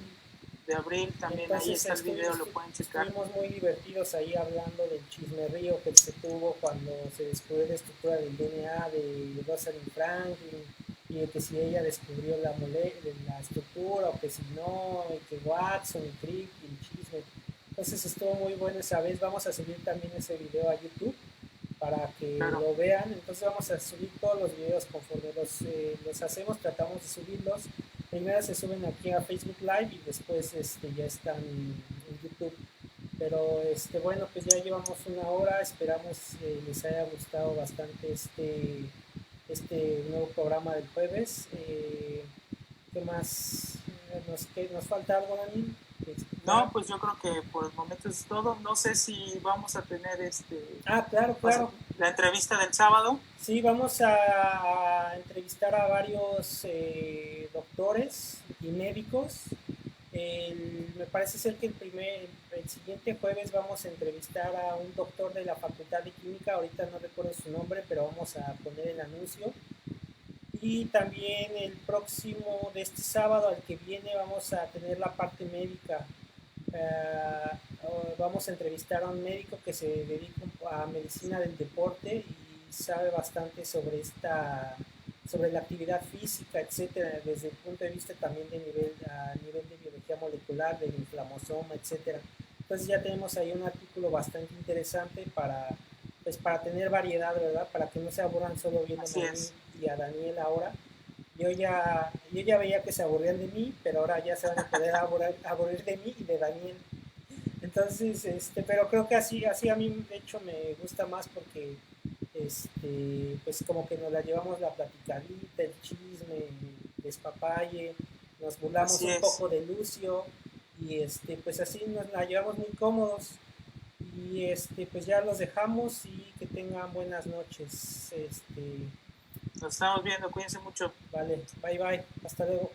de abril también, ahí
Entonces
está el video, lo pueden checar.
estuvimos muy divertidos ahí hablando del chismerrío que se tuvo cuando se descubrió la estructura del DNA de Rosalind Franklin, y de que si ella descubrió la estructura o que si no, y que Watson y Crick y el chisme. Entonces estuvo muy bueno esa vez. Vamos a subir también ese video a YouTube para que
Claro.
lo vean. Entonces vamos a subir todos los videos conforme los hacemos, tratamos de subirlos. Primero se suben aquí a Facebook Live y después ya están en YouTube. Pero bueno, pues ya llevamos una hora, esperamos les haya gustado bastante este nuevo programa del jueves. ¿Qué más? ¿Nos falta algo, Dani?
No, pues yo creo que por el momento es todo. No sé si vamos a tener
Claro, claro.
la entrevista del sábado.
Sí, vamos a entrevistar a varios doctores y médicos. Me parece ser que el siguiente jueves vamos a entrevistar a un doctor de la Facultad de Química, ahorita no recuerdo su nombre, pero vamos a poner el anuncio. Y también el próximo de este sábado al que viene vamos a tener la parte médica. Vamos a entrevistar a un médico que se dedica a medicina del deporte y sabe bastante sobre la actividad física, etcétera, desde el punto de vista también a nivel de biología molecular, del inflamosoma, etcétera. Entonces ya tenemos ahí un artículo bastante interesante pues para tener variedad, ¿verdad? Para que no se aburran solo viéndome a mí y a Daniel ahora. Yo ya veía que se aburrían de mí, pero ahora ya se van a poder aburrir de mí y de Daniel. Entonces, pero creo que así a mí de hecho me gusta más porque pues como que nos la llevamos la platicadita, el chisme, el despapalle, nos burlamos un poco de Lucio y pues así nos la llevamos muy cómodos. Y pues ya los dejamos y que tengan buenas noches.
Nos estamos viendo, cuídense mucho.
Vale, bye bye, hasta luego.